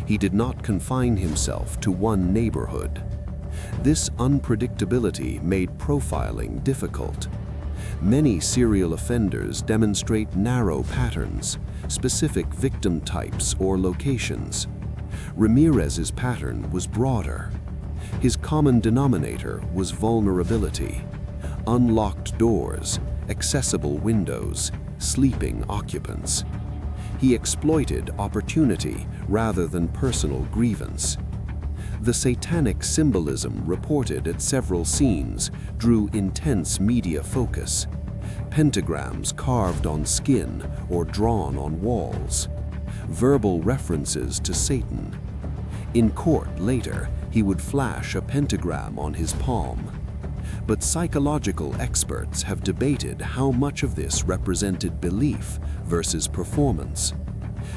He did not confine himself to one neighborhood. This unpredictability made profiling difficult. Many serial offenders demonstrate narrow patterns, specific victim types or locations. Ramirez's pattern was broader. His common denominator was vulnerability. Unlocked doors, accessible windows, sleeping occupants. He exploited opportunity rather than personal grievance. The satanic symbolism reported at several scenes drew intense media focus. Pentagrams carved on skin or drawn on walls. Verbal references to Satan. In court later, he would flash a pentagram on his palm. But psychological experts have debated how much of this represented belief versus performance.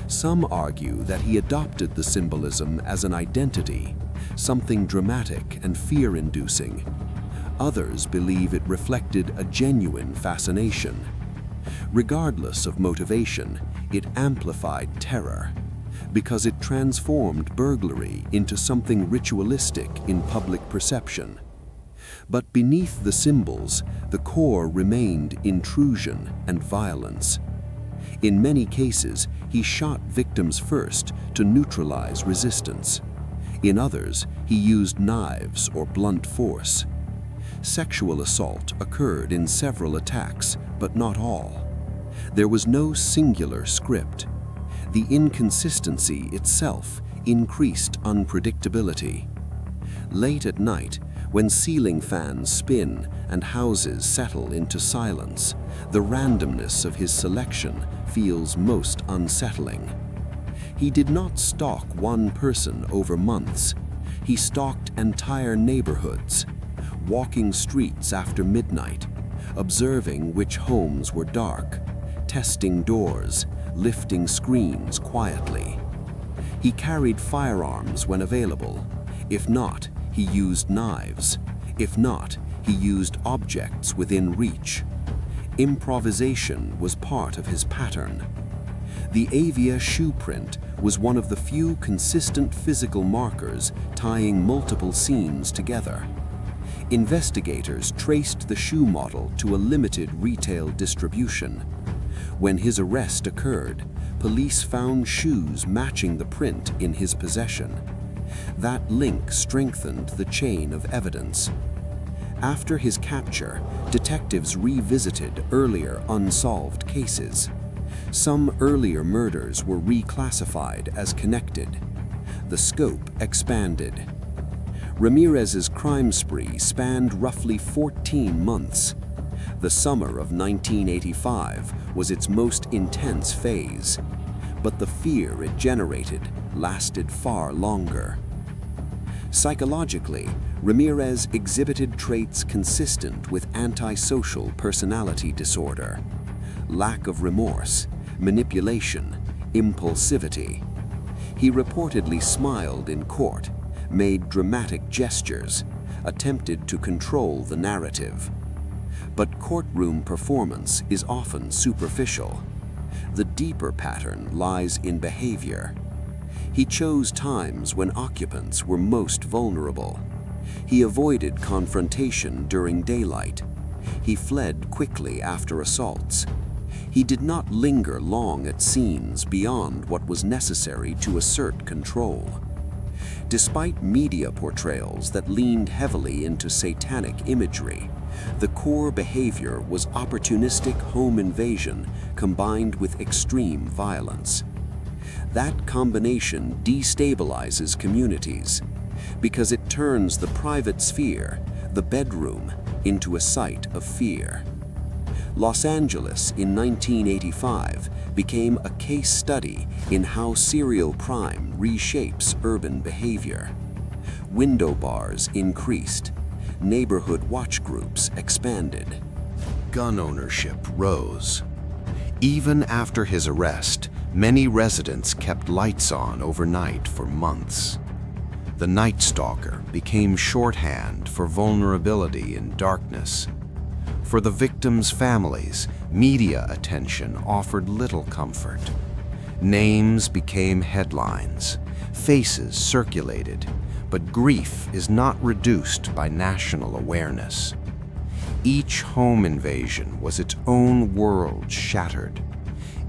Some argue that he adopted the symbolism as an identity, something dramatic and fear-inducing. Others believe it reflected a genuine fascination. Regardless of motivation, it amplified terror, because it transformed burglary into something ritualistic in public perception. But beneath the symbols, the core remained intrusion and violence. In many cases, he shot victims first to neutralize resistance. In others, he used knives or blunt force. Sexual assault occurred in several attacks, but not all. There was no singular script. The inconsistency itself increased unpredictability. Late at night, when ceiling fans spin and houses settle into silence, the randomness of his selection feels most unsettling. He did not stalk one person over months. He stalked entire neighborhoods, walking streets after midnight, observing which homes were dark, testing doors, lifting screens quietly. He carried firearms when available. If not, he used knives. If not, he used objects within reach. Improvisation was part of his pattern. The Avia shoe print was one of the few consistent physical markers tying multiple scenes together. Investigators traced the shoe model to a limited retail distribution. When his arrest occurred, police found shoes matching the print in his possession. That link strengthened the chain of evidence. After his capture, detectives revisited earlier unsolved cases. Some earlier murders were reclassified as connected. The scope expanded. Ramirez's crime spree spanned roughly 14 months. The summer of 1985 was its most intense phase, but the fear it generated lasted far longer. Psychologically, Ramirez exhibited traits consistent with antisocial personality disorder: lack of remorse, manipulation, impulsivity. He reportedly smiled in court, made dramatic gestures, attempted to control the narrative. But courtroom performance is often superficial. The deeper pattern lies in behavior. He chose times when occupants were most vulnerable. He avoided confrontation during daylight. He fled quickly after assaults. He did not linger long at scenes beyond what was necessary to assert control. Despite media portrayals that leaned heavily into satanic imagery, the core behavior was opportunistic home invasion combined with extreme violence. That combination destabilizes communities because it turns the private sphere, the bedroom, into a site of fear. Los Angeles in 1985 became a case study in how serial crime reshapes urban behavior. Window bars increased. Neighborhood watch groups expanded. Gun ownership rose. Even after his arrest, many residents kept lights on overnight for months. The Nightstalker became shorthand for vulnerability in darkness. For the victims' families, media attention offered little comfort. Names became headlines, faces circulated, but grief is not reduced by national awareness. Each home invasion was its own world shattered.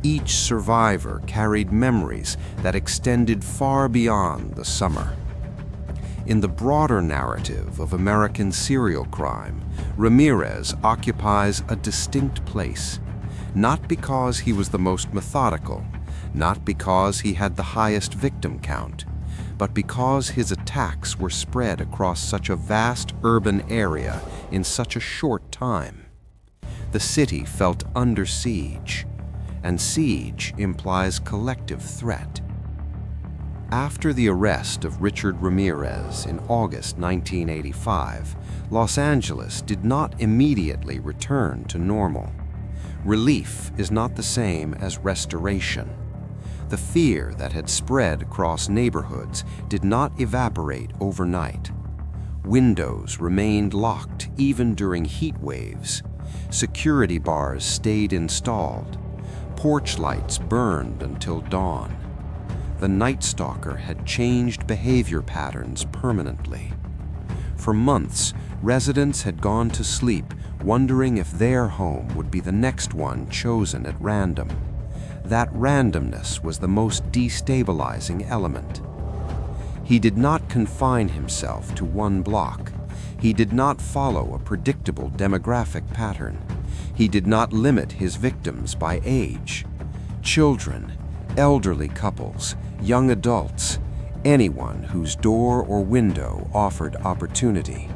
Each survivor carried memories that extended far beyond the summer. In the broader narrative of American serial crime, Ramirez occupies a distinct place, not because he was the most methodical, not because he had the highest victim count, but because his attacks were spread across such a vast urban area in such a short time. The city felt under siege, and siege implies collective threat. After the arrest of Richard Ramirez in August 1985, Los Angeles did not immediately return to normal. Relief is not the same as restoration. The fear that had spread across neighborhoods did not evaporate overnight. Windows remained locked even during heat waves. Security bars stayed installed. Porch lights burned until dawn. The Nightstalker had changed behavior patterns permanently. For months, residents had gone to sleep wondering if their home would be the next one chosen at random. That randomness was the most destabilizing element. He did not confine himself to one block. He did not follow a predictable demographic pattern. He did not limit his victims by age. Children, elderly couples, young adults, anyone whose door or window offered opportunity.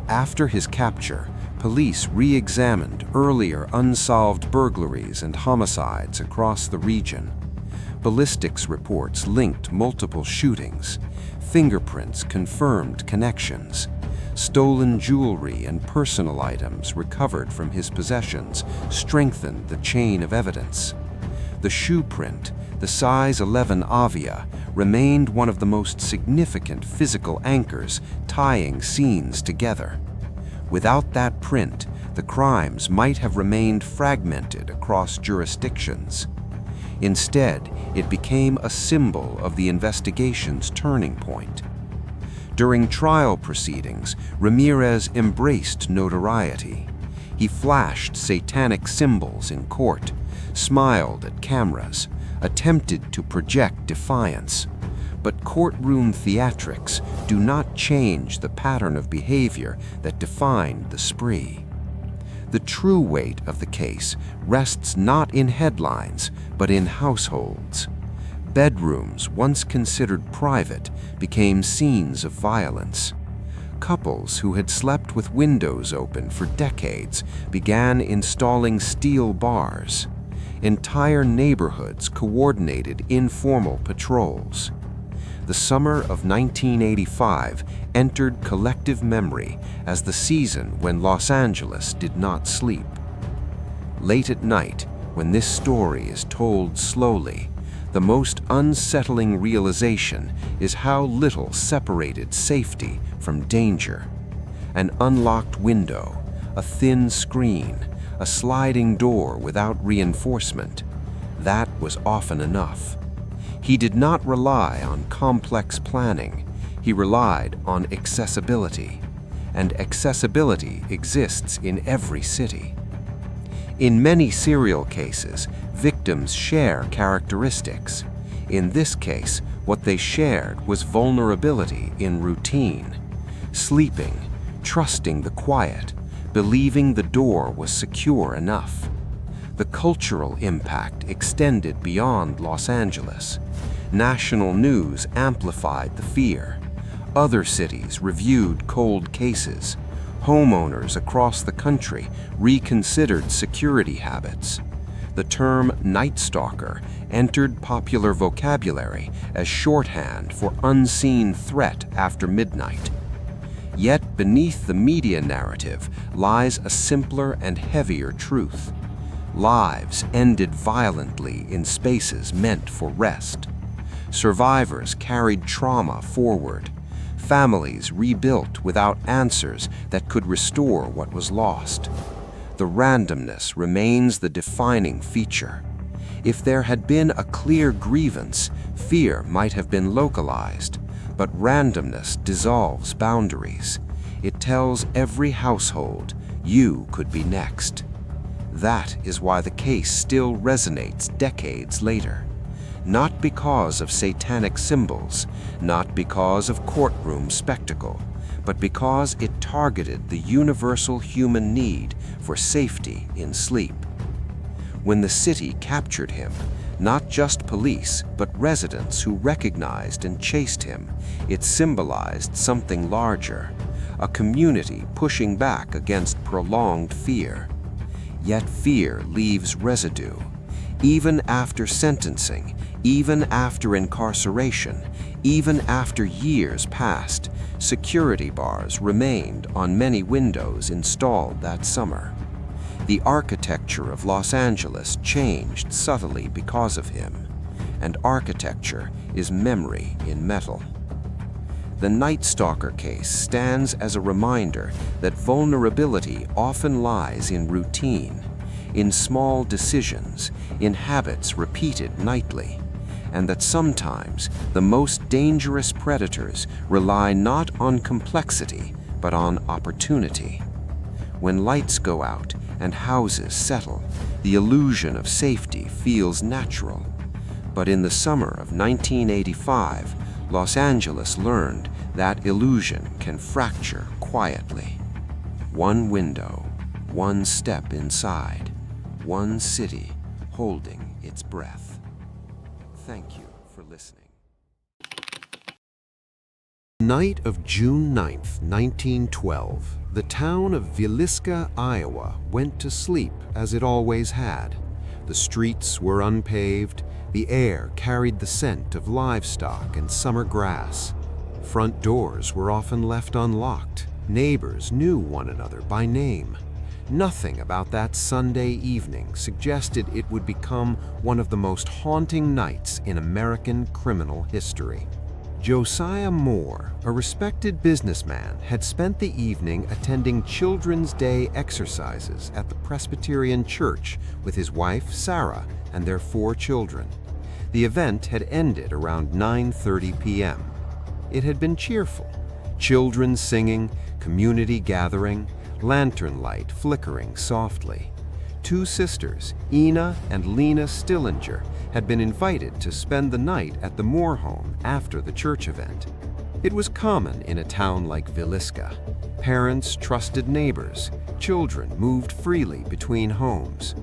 After his capture, police re-examined earlier unsolved burglaries and homicides across the region. Ballistics reports linked multiple shootings. Fingerprints confirmed connections. Stolen jewelry and personal items recovered from his possessions strengthened the chain of evidence. The shoe print, the size 11 Avia, remained one of the most significant physical anchors tying scenes together. Without that print, the crimes might have remained fragmented across jurisdictions. Instead, it became a symbol of the investigation's turning point. During trial proceedings, Ramirez embraced notoriety. He flashed satanic symbols in court, smiled at cameras, attempted to project defiance. But courtroom theatrics do not change the pattern of behavior that defined the spree. The true weight of the case rests not in headlines, but in households. Bedrooms, once considered private, became scenes of violence. Couples who had slept with windows open for decades began installing steel bars. Entire neighborhoods coordinated informal patrols. The summer of 1985 entered collective memory as the season when Los Angeles did not sleep. Late at night, when this story is told slowly, the most unsettling realization is how little separated safety from danger. An unlocked window, a thin screen, a sliding door without reinforcement. That was often enough. He did not rely on complex planning. He relied on accessibility. And accessibility exists in every city. In many serial cases, victims share characteristics. In this case, what they shared was vulnerability in routine. Sleeping, trusting the quiet, believing the door was secure enough. The cultural impact extended beyond Los Angeles. National news amplified the fear. Other cities reviewed cold cases. Homeowners across the country reconsidered security habits. The term Nightstalker entered popular vocabulary as shorthand for unseen threat after midnight. Yet beneath the media narrative lies a simpler and heavier truth. Lives ended violently in spaces meant for rest. Survivors carried trauma forward. Families rebuilt without answers that could restore what was lost. The randomness remains the defining feature. If there had been a clear grievance, fear might have been localized, but randomness dissolves boundaries. It tells every household, you could be next. That is why the case still resonates decades later. Not because of satanic symbols, not because of courtroom spectacle, but because it targeted the universal human need for safety in sleep. When the city captured him, not just police, but residents who recognized and chased him, it symbolized something larger, a community pushing back against prolonged fear. Yet fear leaves residue. Even after sentencing, even after incarceration, even after years passed, security bars remained on many windows installed that summer. The architecture of Los Angeles changed subtly because of him, and architecture is memory in metal. The Nightstalker case stands as a reminder that vulnerability often lies in routine, in small decisions, in habits repeated nightly, and that sometimes the most dangerous predators rely not on complexity, but on opportunity. When lights go out and houses settle, the illusion of safety feels natural. But in the summer of 1985, Los Angeles learned that illusion can fracture quietly. One window, one step inside, one city holding its breath. Thank you for listening. Night of June 9th, 1912, the town of Villisca, Iowa, went to sleep as it always had. The streets were unpaved, the air carried the scent of livestock and summer grass. Front doors were often left unlocked. Neighbors knew one another by name. Nothing about that Sunday evening suggested it would become one of the most haunting nights in American criminal history. Josiah Moore, a respected businessman, had spent the evening attending Children's Day exercises at the Presbyterian Church with his wife, Sarah, and their 4 children. The event had ended around 9:30 p.m. It had been cheerful. Children singing, community gathering, lantern light flickering softly. 2 sisters, Ina and Lena Stillinger, had been invited to spend the night at the Moore home after the church event. It was common in a town like Villisca. Parents trusted neighbors. Children moved freely between homes.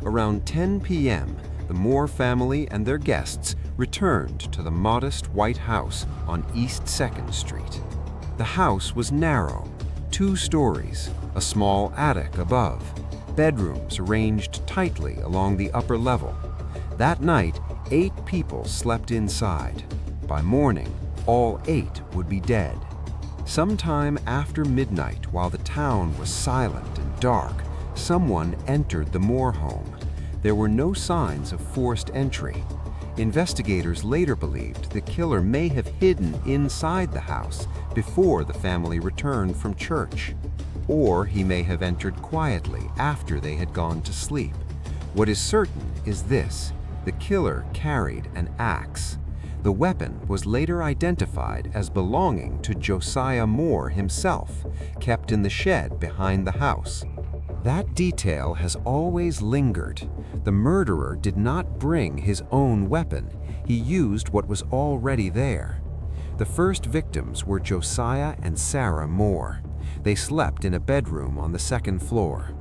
Around 10 p.m., the Moore family and their guests returned to the modest white house on East 2nd Street. The house was narrow, 2 stories, a small attic above, bedrooms arranged tightly along the upper level. That night, 8 people slept inside. By morning, all 8 would be dead. Sometime after midnight, while the town was silent and dark, someone entered the Moore home. There were no signs of forced entry. Investigators later believed the killer may have hidden inside the house before the family returned from church. Or he may have entered quietly after they had gone to sleep. What is certain is this: the killer carried an axe. The weapon was later identified as belonging to Josiah Moore himself, kept in the shed behind the house. That detail has always lingered. The murderer did not bring his own weapon. He used what was already there. The first victims were Josiah and Sarah Moore. They slept in a bedroom on the 2nd floor.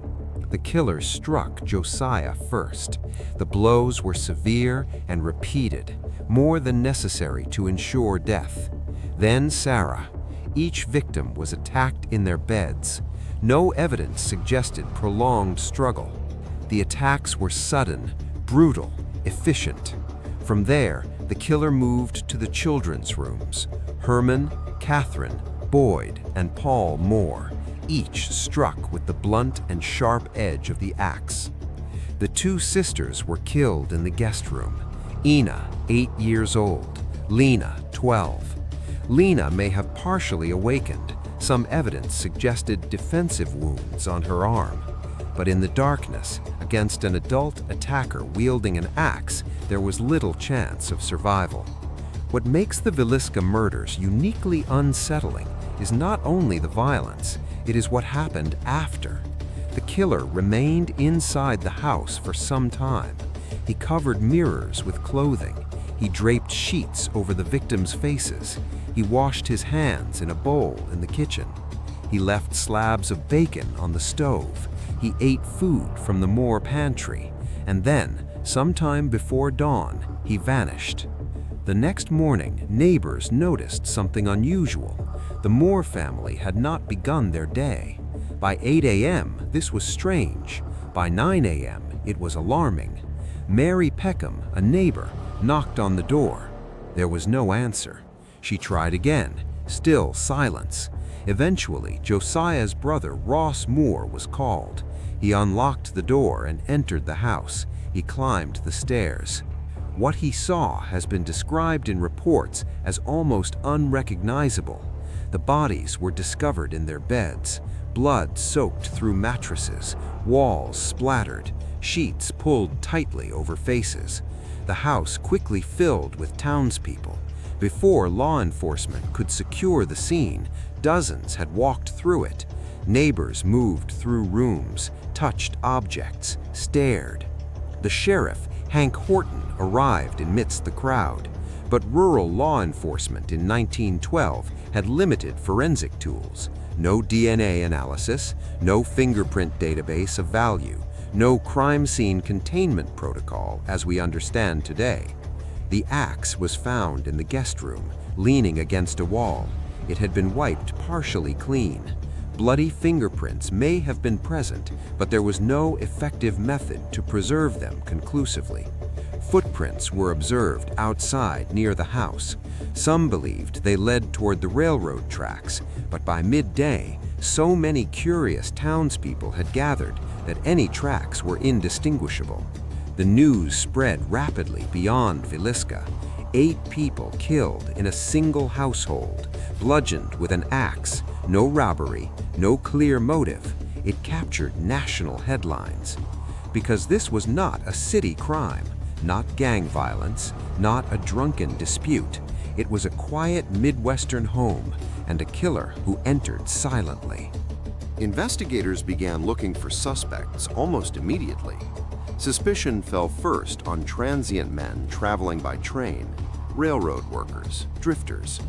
The killer struck Josiah first. The blows were severe and repeated, more than necessary to ensure death. Then Sarah. Each victim was attacked in their beds. No evidence suggested prolonged struggle. The attacks were sudden, brutal, efficient. From there, the killer moved to the children's rooms. Herman, Catherine, Boyd, and Paul Moore, each struck with the blunt and sharp edge of the axe. The 2 sisters were killed in the guest room. Ina, 8 years old, Lena, 12. Lena may have partially awakened. Some evidence suggested defensive wounds on her arm. But in the darkness, against an adult attacker wielding an axe, there was little chance of survival. What makes the Villisca murders uniquely unsettling is not only the violence, it is what happened after. The killer remained inside the house for some time. He covered mirrors with clothing. He draped sheets over the victims' faces. He washed his hands in a bowl in the kitchen. He left slabs of bacon on the stove. He ate food from the Moore pantry. And then, sometime before dawn, he vanished. The next morning, neighbors noticed something unusual. The Moore family had not begun their day. By 8 a.m., this was strange. By 9 a.m., it was alarming. Mary Peckham, a neighbor, knocked on the door. There was no answer. She tried again, still silence. Eventually, Josiah's brother, Ross Moore, was called. He unlocked the door and entered the house. He climbed the stairs. What he saw has been described in reports as almost unrecognizable. The bodies were discovered in their beds, blood soaked through mattresses, walls splattered, sheets pulled tightly over faces. The house quickly filled with townspeople. Before law enforcement could secure the scene, dozens had walked through it. Neighbors moved through rooms, touched objects, stared. The sheriff, Hank Horton, arrived amidst the crowd, but rural law enforcement in 1912 had limited forensic tools. No DNA analysis, no fingerprint database of value, no crime scene containment protocol as we understand today. The axe was found in the guest room, leaning against a wall. It had been wiped partially clean. Bloody fingerprints may have been present, but there was no effective method to preserve them conclusively. Footprints were observed outside near the house. Some believed they led toward the railroad tracks, but by midday, so many curious townspeople had gathered that any tracks were indistinguishable. The news spread rapidly beyond Villisca. 8 people killed in a single household, bludgeoned with an axe. No robbery, no clear motive. It captured national headlines. Because this was not a city crime, not gang violence, not a drunken dispute. It was a quiet Midwestern home and a killer who entered silently. Investigators began looking for suspects almost immediately. Suspicion fell first on transient men traveling by train, railroad workers, drifters.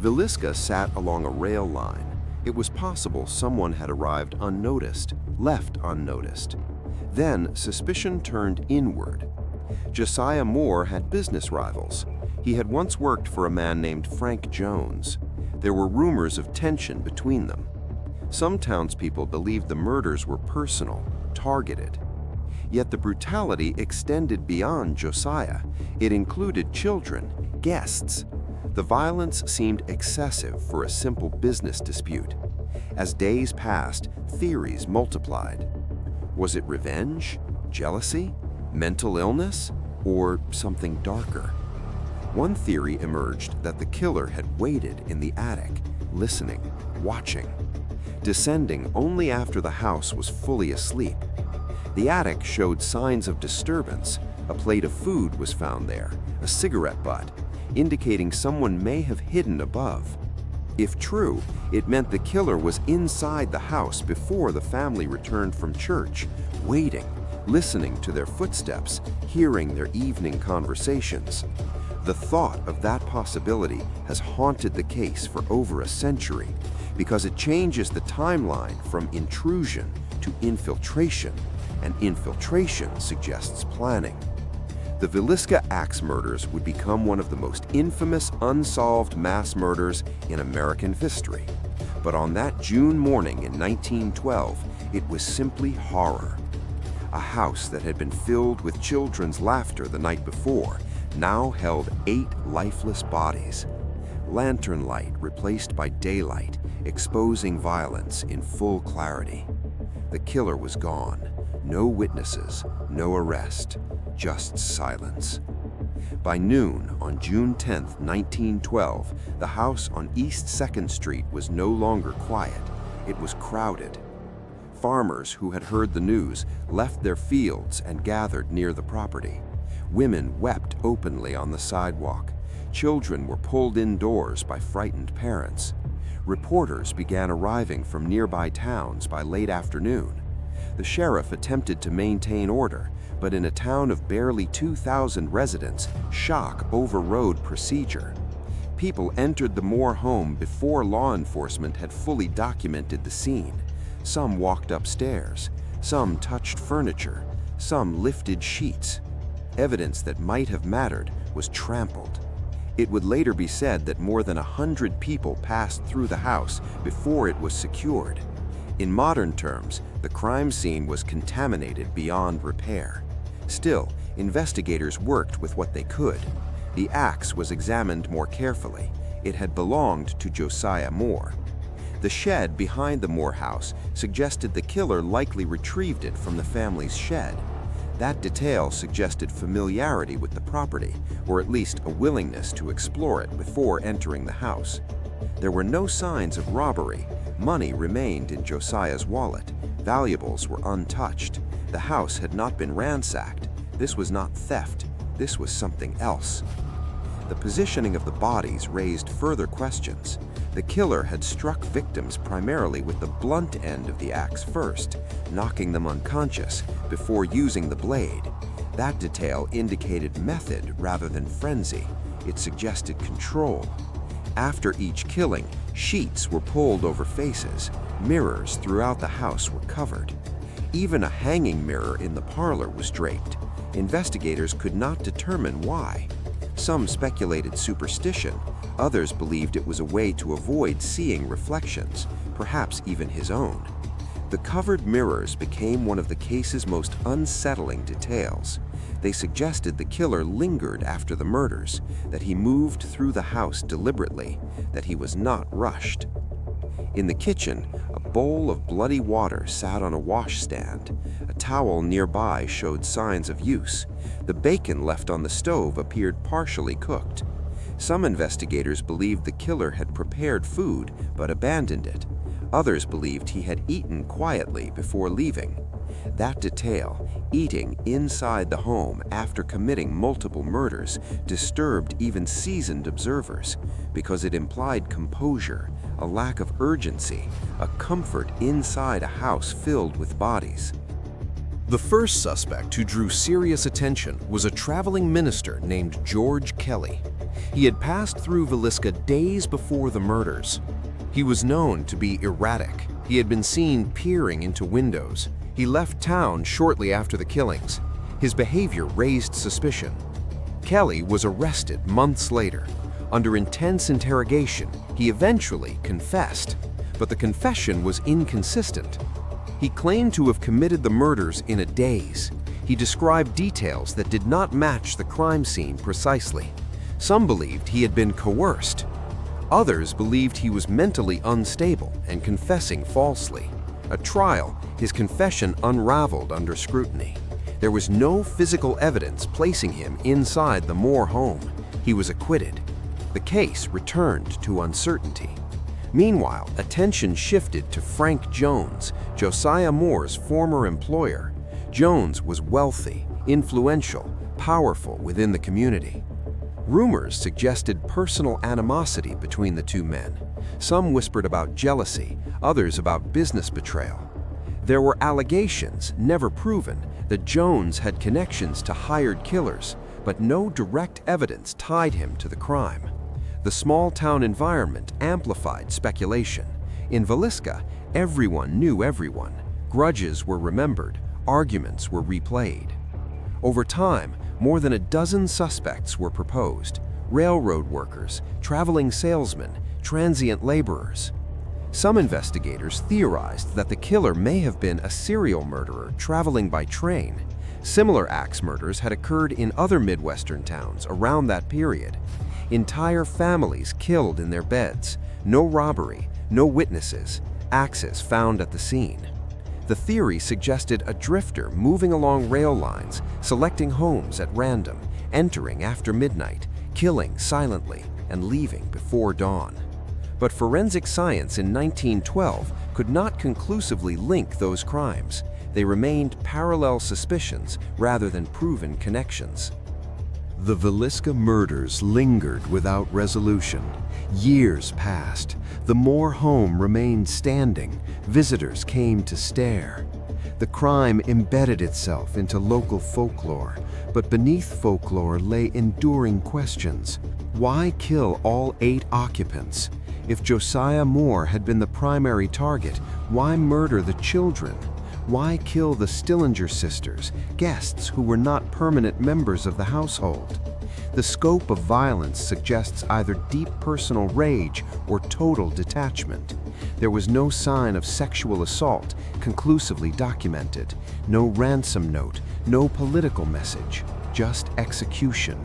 Villisca sat along a rail line. It was possible someone had arrived unnoticed, left unnoticed. Then suspicion turned inward. Josiah Moore had business rivals. He had once worked for a man named Frank Jones. There were rumors of tension between them. Some townspeople believed the murders were personal, targeted. Yet the brutality extended beyond Josiah. It included children, guests. The violence seemed excessive for a simple business dispute. As days passed, theories multiplied. Was it revenge, jealousy, mental illness, or something darker? One theory emerged that the killer had waited in the attic, listening, watching, descending only after the house was fully asleep. The attic showed signs of disturbance. A plate of food was found there, a cigarette butt, indicating someone may have hidden above. If true, it meant the killer was inside the house before the family returned from church, waiting, listening to their footsteps, hearing their evening conversations. The thought of that possibility has haunted the case for over a century because it changes the timeline from intrusion to infiltration, and infiltration suggests planning. The Villisca axe murders would become one of the most infamous unsolved mass murders in American history. But on that June morning in 1912, it was simply horror. A house that had been filled with children's laughter the night before now held 8 lifeless bodies. Lantern light replaced by daylight, exposing violence in full clarity. The killer was gone. No witnesses, no arrest, just silence. By noon on June 10, 1912, the house on East 2nd Street was no longer quiet. It was crowded. Farmers who had heard the news left their fields and gathered near the property. Women wept openly on the sidewalk. Children were pulled indoors by frightened parents. Reporters began arriving from nearby towns by late afternoon. The sheriff attempted to maintain order, but in a town of barely 2,000 residents, shock overrode procedure. People entered the Moore home before law enforcement had fully documented the scene. Some walked upstairs, some touched furniture, some lifted sheets. Evidence that might have mattered was trampled. It would later be said that more than 100 people passed through the house before it was secured. In modern terms, the crime scene was contaminated beyond repair. Still, investigators worked with what they could. The axe was examined more carefully. It had belonged to Josiah Moore. The shed behind the Moore house suggested the killer likely retrieved it from the family's shed. That detail suggested familiarity with the property, or at least a willingness to explore it before entering the house. There were no signs of robbery. Money remained in Josiah's wallet. Valuables were untouched. The house had not been ransacked. This was not theft. This was something else. The positioning of the bodies raised further questions. The killer had struck victims primarily with the blunt end of the axe first, knocking them unconscious before using the blade. That detail indicated method rather than frenzy. It suggested control. After each killing, sheets were pulled over faces. Mirrors throughout the house were covered. Even a hanging mirror in the parlor was draped. Investigators could not determine why. Some speculated superstition. Others believed it was a way to avoid seeing reflections, perhaps even his own. The covered mirrors became one of the case's most unsettling details. They suggested the killer lingered after the murders, that he moved through the house deliberately, that he was not rushed. In the kitchen, a bowl of bloody water sat on a washstand. A towel nearby showed signs of use. The bacon left on the stove appeared partially cooked. Some investigators believed the killer had prepared food but abandoned it. Others believed he had eaten quietly before leaving. That detail, eating inside the home after committing multiple murders, disturbed even seasoned observers because it implied composure, a lack of urgency, a comfort inside a house filled with bodies. The first suspect who drew serious attention was a traveling minister named George Kelly. He had passed through Villisca days before the murders. He was known to be erratic. He had been seen peering into windows. He left town shortly after the killings. His behavior raised suspicion. Kelly was arrested months later. Under intense interrogation, he eventually confessed, but the confession was inconsistent. He claimed to have committed the murders in a daze. He described details that did not match the crime scene precisely. Some believed he had been coerced. Others believed he was mentally unstable and confessing falsely. At trial, his confession unraveled under scrutiny. There was no physical evidence placing him inside the Moore home. He was acquitted. The case returned to uncertainty. Meanwhile, attention shifted to Frank Jones, Josiah Moore's former employer. Jones was wealthy, influential, powerful within the community. Rumors suggested personal animosity between the two men. Some whispered about jealousy, others about business betrayal. There were allegations, never proven, that Jones had connections to hired killers, but no direct evidence tied him to the crime. The small-town environment amplified speculation. In Villisca, everyone knew everyone. Grudges were remembered, arguments were replayed. Over time, more than a dozen suspects were proposed: railroad workers, traveling salesmen, transient laborers. Some investigators theorized that the killer may have been a serial murderer traveling by train. Similar axe murders had occurred in other Midwestern towns around that period. Entire families killed in their beds. No robbery, no witnesses, axes found at the scene. The theory suggested a drifter moving along rail lines, selecting homes at random, entering after midnight, killing silently, and leaving before dawn. But forensic science in 1912 could not conclusively link those crimes. They remained parallel suspicions rather than proven connections. The Villisca murders lingered without resolution. Years passed. The Moore home remained standing. Visitors came to stare. The crime embedded itself into local folklore, but beneath folklore lay enduring questions. Why kill all 8 occupants? If Josiah Moore had been the primary target, why murder the children? Why kill the Stillinger sisters, guests who were not permanent members of the household? The scope of violence suggests either deep personal rage or total detachment. There was no sign of sexual assault conclusively documented, no ransom note, no political message, just execution.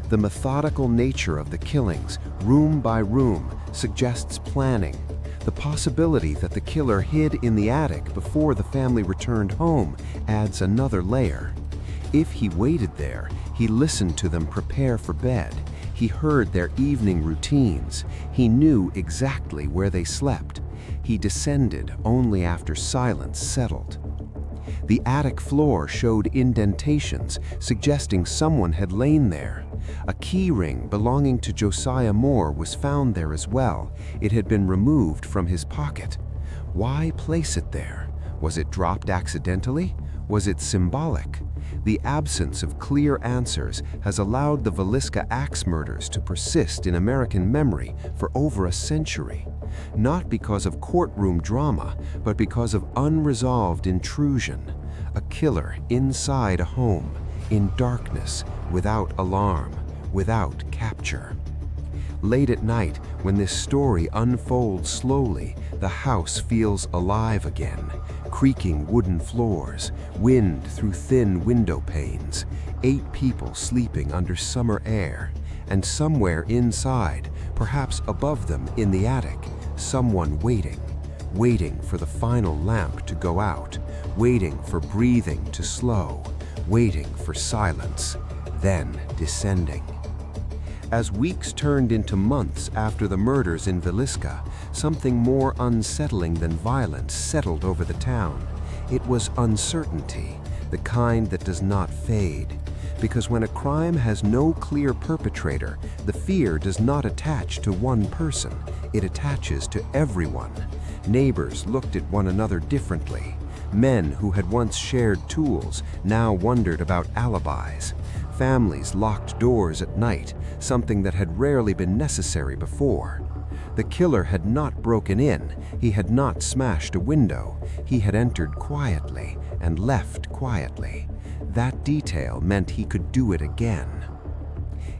The methodical nature of the killings, room by room, suggests planning. The possibility that the killer hid in the attic before the family returned home adds another layer. If he waited there, he listened to them prepare for bed. He heard their evening routines. He knew exactly where they slept. He descended only after silence settled. The attic floor showed indentations, suggesting someone had lain there. A key ring belonging to Josiah Moore was found there as well. It had been removed from his pocket. Why place it there? Was it dropped accidentally? Was it symbolic? The absence of clear answers has allowed the Villisca axe murders to persist in American memory for over a century. Not because of courtroom drama, but because of unresolved intrusion. A killer inside a home, in darkness, without alarm, without capture. Late at night, when this story unfolds slowly, the house feels alive again. Creaking wooden floors, wind through thin window panes, 8 people sleeping under summer air, and somewhere inside, perhaps above them in the attic, someone waiting for the final lamp to go out, waiting for breathing to slow, waiting for silence, then descending. As weeks turned into months after the murders in Villisca, something more unsettling than violence settled over the town. It was uncertainty, the kind that does not fade. Because when a crime has no clear perpetrator, the fear does not attach to one person, it attaches to everyone. Neighbors looked at one another differently. Men who had once shared tools now wondered about alibis. Families locked doors at night, something that had rarely been necessary before. The killer had not broken in, he had not smashed a window, he had entered quietly and left quietly. That detail meant he could do it again.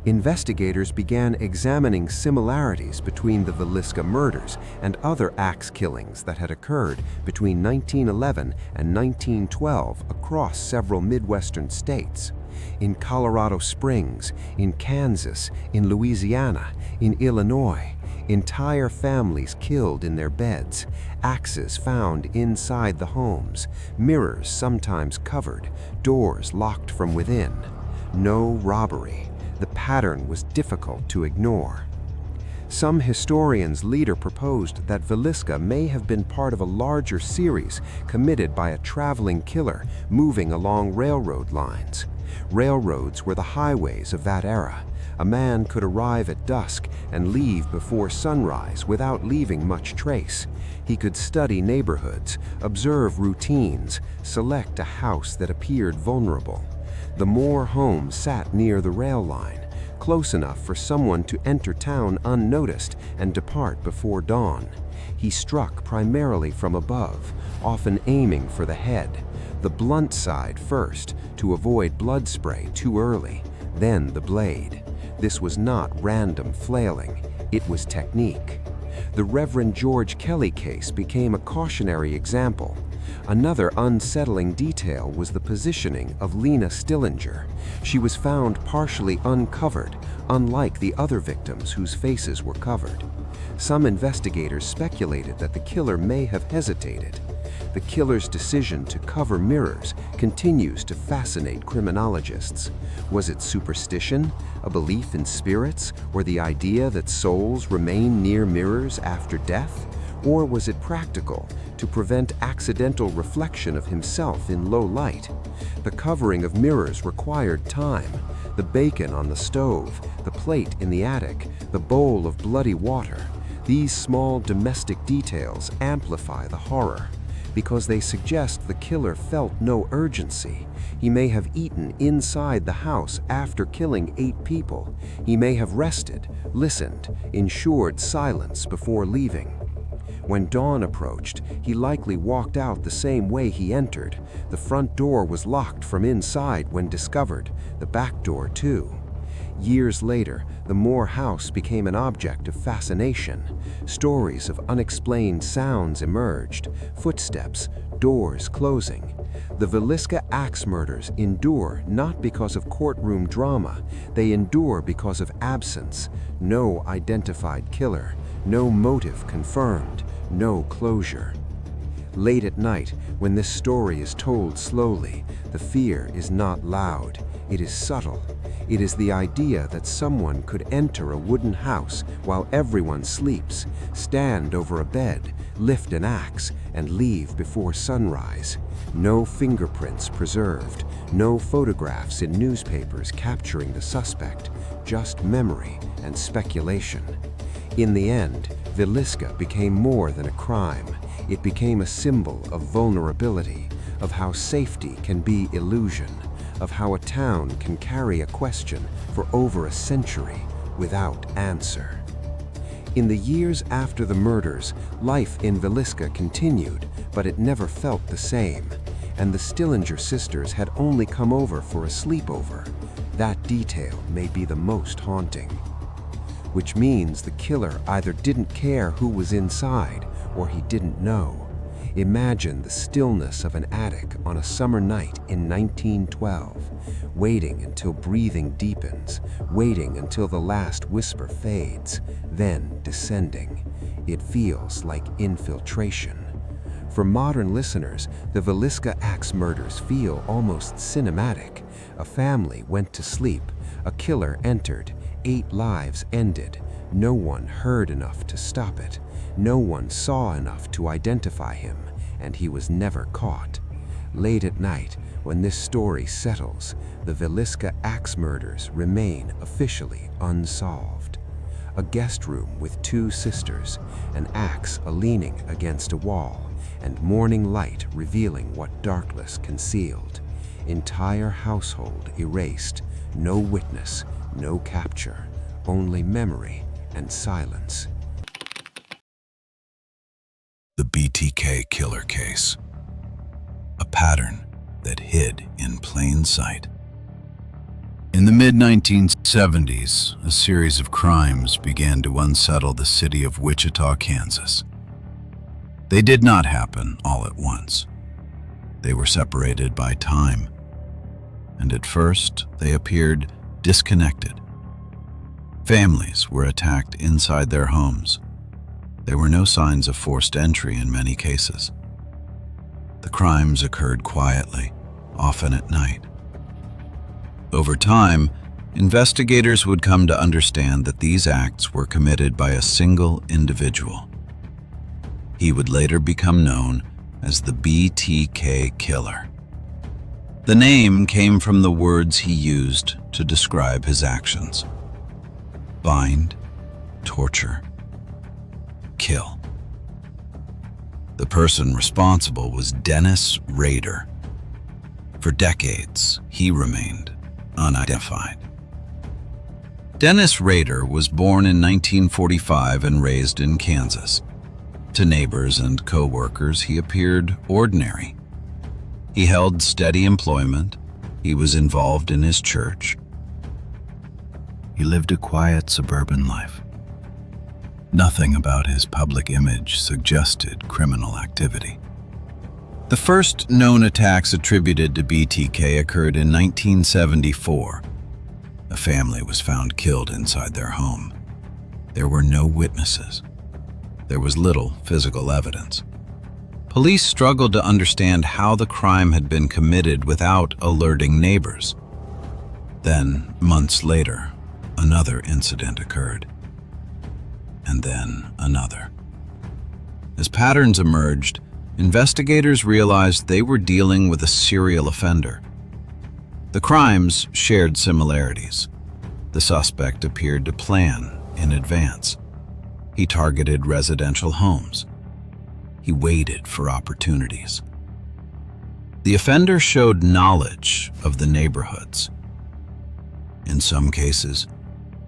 Investigators began examining similarities between the Villisca murders and other axe killings that had occurred between 1911 and 1912 across several Midwestern states. In Colorado Springs, in Kansas, in Louisiana, in Illinois, entire families killed in their beds, axes found inside the homes, mirrors sometimes covered, doors locked from within. No robbery. The pattern was difficult to ignore. Some historians later proposed that Villisca may have been part of a larger series committed by a traveling killer moving along railroad lines. Railroads were the highways of that era. A man could arrive at dusk and leave before sunrise without leaving much trace. He could study neighborhoods, observe routines, select a house that appeared vulnerable. The Moore home sat near the rail line, close enough for someone to enter town unnoticed and depart before dawn. He struck primarily from above, often aiming for the head. The blunt side first, to avoid blood spray too early, then the blade. This was not random flailing, it was technique. The Reverend George Kelly case became a cautionary example. Another unsettling detail was the positioning of Lena Stillinger. She was found partially uncovered, unlike the other victims whose faces were covered. Some investigators speculated that the killer may have hesitated. The killer's decision to cover mirrors continues to fascinate criminologists. Was it superstition, a belief in spirits, or the idea that souls remain near mirrors after death? Or was it practical, to prevent accidental reflection of himself in low light? The covering of mirrors required time. The bacon on the stove, the plate in the attic, the bowl of bloody water. These small domestic details amplify the horror, because they suggest the killer felt no urgency. He may have eaten inside the house after killing 8 people. He may have rested, listened, ensured silence before leaving. When dawn approached, he likely walked out the same way he entered. The front door was locked from inside when discovered, the back door too. Years later, the Moore house became an object of fascination. Stories of unexplained sounds emerged, footsteps, doors closing. The Villisca axe murders endure not because of courtroom drama, they endure because of absence. No identified killer, no motive confirmed, no closure. Late at night, when this story is told slowly, the fear is not loud, it is subtle. It is the idea that someone could enter a wooden house while everyone sleeps, stand over a bed, lift an axe, and leave before sunrise. No fingerprints preserved, no photographs in newspapers capturing the suspect, just memory and speculation. In the end, Villisca became more than a crime. It became a symbol of vulnerability, of how safety can be illusion, of how a town can carry a question for over a century without answer. In the years after the murders, life in Villisca continued, but it never felt the same, and the Stillinger sisters had only come over for a sleepover. That detail may be the most haunting. Which means the killer either didn't care who was inside, or he didn't know. Imagine the stillness of an attic on a summer night in 1912, waiting until breathing deepens, waiting until the last whisper fades, then descending. It feels like infiltration. For modern listeners, the Villisca axe murders feel almost cinematic. A family went to sleep, a killer entered, 8 lives ended. No one heard enough to stop it. No one saw enough to identify him, and he was never caught. Late at night, when this story settles, the Villisca axe murders remain officially unsolved. A guest room with 2 sisters, an axe leaning against a wall, and morning light revealing what darkness concealed. Entire household erased, no witness, no capture, only memory and silence. The BTK killer case. A pattern that hid in plain sight. In the mid-1970s, a series of crimes began to unsettle the city of Wichita, Kansas. They did not happen all at once. They were separated by time, and at first they appeared disconnected. Families were attacked inside their homes. There were no signs of forced entry in many cases. The crimes occurred quietly, often at night. Over time, investigators would come to understand that these acts were committed by a single individual. He would later become known as the BTK Killer. The name came from the words he used to describe his actions: bind, torture, kill. The person responsible was Dennis Rader. For decades, he remained unidentified. Dennis Rader was born in 1945 and raised in Kansas. To neighbors and co-workers, he appeared ordinary. He held steady employment. He was involved in his church. He lived a quiet suburban life. Nothing about his public image suggested criminal activity. The first known attacks attributed to BTK occurred in 1974. A family was found killed inside their home. There were no witnesses. There was little physical evidence. Police struggled to understand how the crime had been committed without alerting neighbors. Then, months later, another incident occurred. And then another. As patterns emerged, investigators realized they were dealing with a serial offender. The crimes shared similarities. The suspect appeared to plan in advance. He targeted residential homes. He waited for opportunities. The offender showed knowledge of the neighborhoods. In some cases,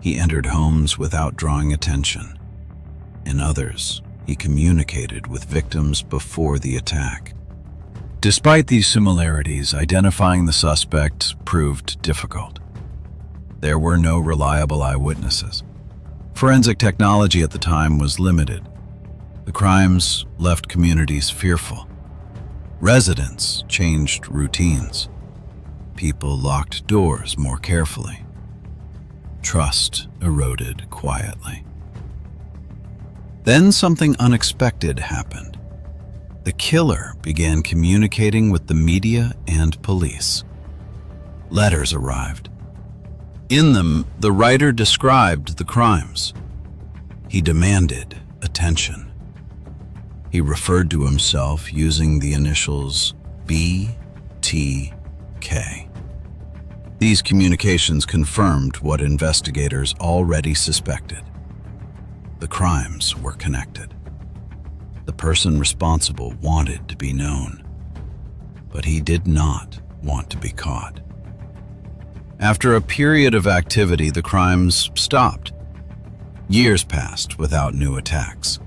he entered homes without drawing attention. In others, he communicated with victims before the attack. Despite these similarities, identifying the suspect proved difficult. There were no reliable eyewitnesses. Forensic technology at the time was limited. The crimes left communities fearful. Residents changed routines. People locked doors more carefully. Trust eroded quietly. Then something unexpected happened. The killer began communicating with the media and police. Letters arrived. In them, the writer described the crimes. He demanded attention. He referred to himself using the initials BTK. These communications confirmed what investigators already suspected. The crimes were connected. The person responsible wanted to be known, but he did not want to be caught. After a period of activity, the crimes stopped. Years passed without new attacks.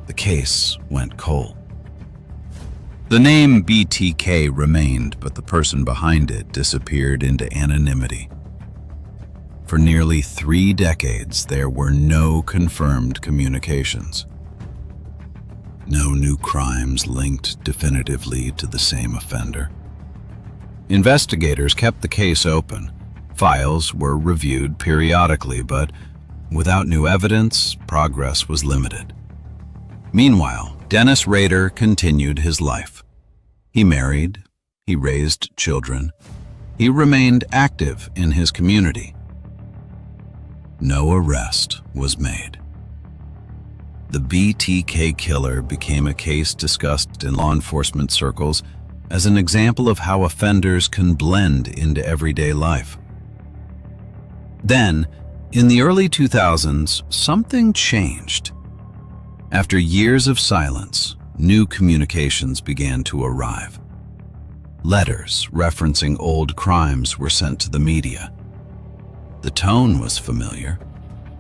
The case went cold. The name BTK remained, but the person behind it disappeared into anonymity. For nearly 3 decades, there were no confirmed communications. No new crimes linked definitively to the same offender. Investigators kept the case open. Files were reviewed periodically, but without new evidence, progress was limited. Meanwhile, Dennis Rader continued his life. He married, he raised children, he remained active in his community. No arrest was made. The BTK killer became a case discussed in law enforcement circles as an example of how offenders can blend into everyday life. Then, in the early 2000s, something changed. After years of silence, new communications began to arrive. Letters referencing old crimes were sent to the media. The tone was familiar.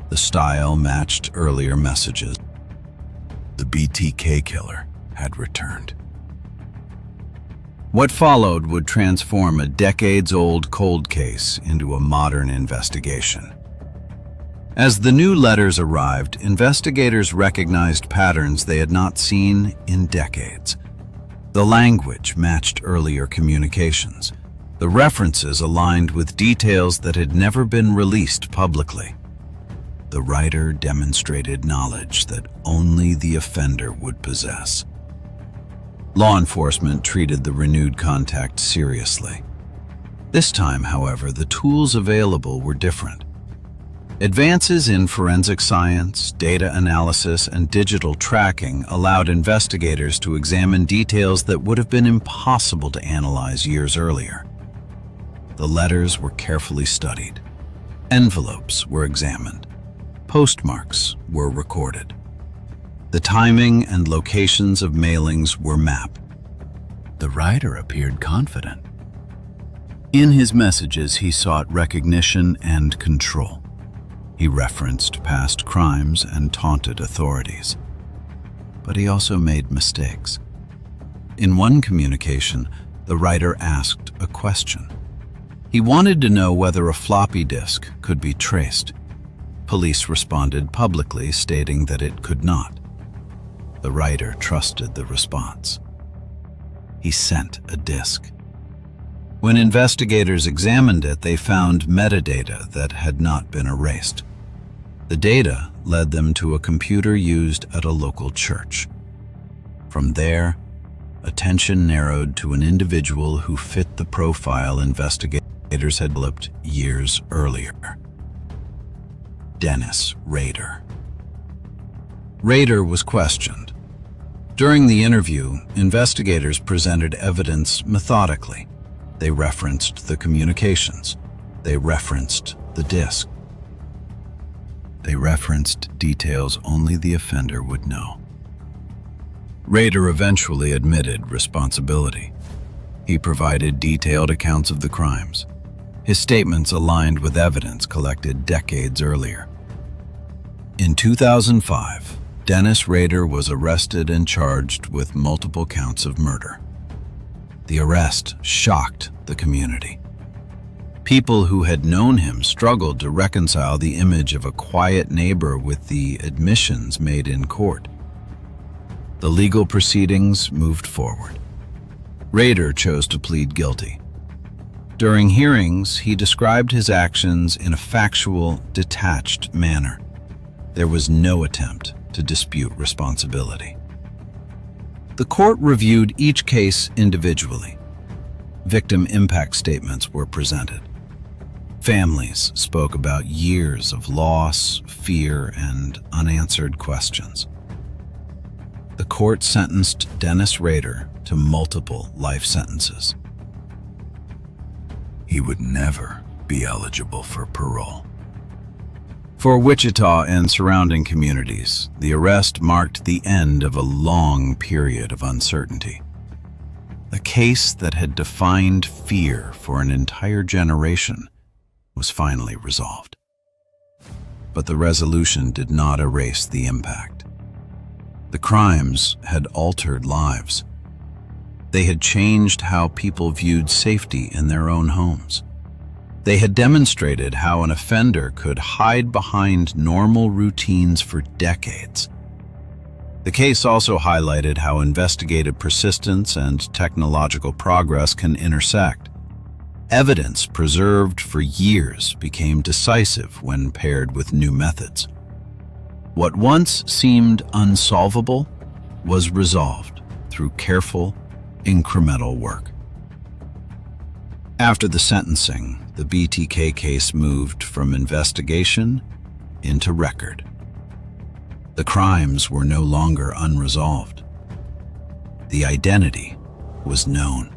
The style matched earlier messages. The BTK killer had returned. What followed would transform a decades-old cold case into a modern investigation. As the new letters arrived, investigators recognized patterns they had not seen in decades. The language matched earlier communications. The references aligned with details that had never been released publicly. The writer demonstrated knowledge that only the offender would possess. Law enforcement treated the renewed contact seriously. This time, however, the tools available were different. Advances in forensic science, data analysis, and digital tracking allowed investigators to examine details that would have been impossible to analyze years earlier. The letters were carefully studied. Envelopes were examined. Postmarks were recorded. The timing and locations of mailings were mapped. The writer appeared confident. In his messages, he sought recognition and control. He referenced past crimes and taunted authorities. But he also made mistakes. In one communication, the writer asked a question. He wanted to know whether a floppy disk could be traced. Police responded publicly, stating that it could not. The writer trusted the response. He sent a disk. When investigators examined it, they found metadata that had not been erased. The data led them to a computer used at a local church. From there, attention narrowed to an individual who fit the profile investigators had developed years earlier. Dennis Rader. Rader was questioned. During the interview, investigators presented evidence methodically. They referenced the communications. They referenced the disc. They referenced details only the offender would know. Rader eventually admitted responsibility. He provided detailed accounts of the crimes. His statements aligned with evidence collected decades earlier. In 2005, Dennis Rader was arrested and charged with multiple counts of murder. The arrest shocked the community. People who had known him struggled to reconcile the image of a quiet neighbor with the admissions made in court. The legal proceedings moved forward. Rader chose to plead guilty. During hearings, he described his actions in a factual, detached manner. There was no attempt to dispute responsibility. The court reviewed each case individually. Victim impact statements were presented. Families spoke about years of loss, fear, and unanswered questions. The court sentenced Dennis Rader to multiple life sentences. He would never be eligible for parole. For Wichita and surrounding communities, the arrest marked the end of a long period of uncertainty. A case that had defined fear for an entire generation was finally resolved. But the resolution did not erase the impact. The crimes had altered lives. They had changed how people viewed safety in their own homes. They had demonstrated how an offender could hide behind normal routines for decades. The case also highlighted how investigative persistence and technological progress can intersect. Evidence preserved for years became decisive when paired with new methods. What once seemed unsolvable was resolved through careful, incremental work. After the sentencing, the BTK case moved from investigation into record. The crimes were no longer unresolved. The identity was known.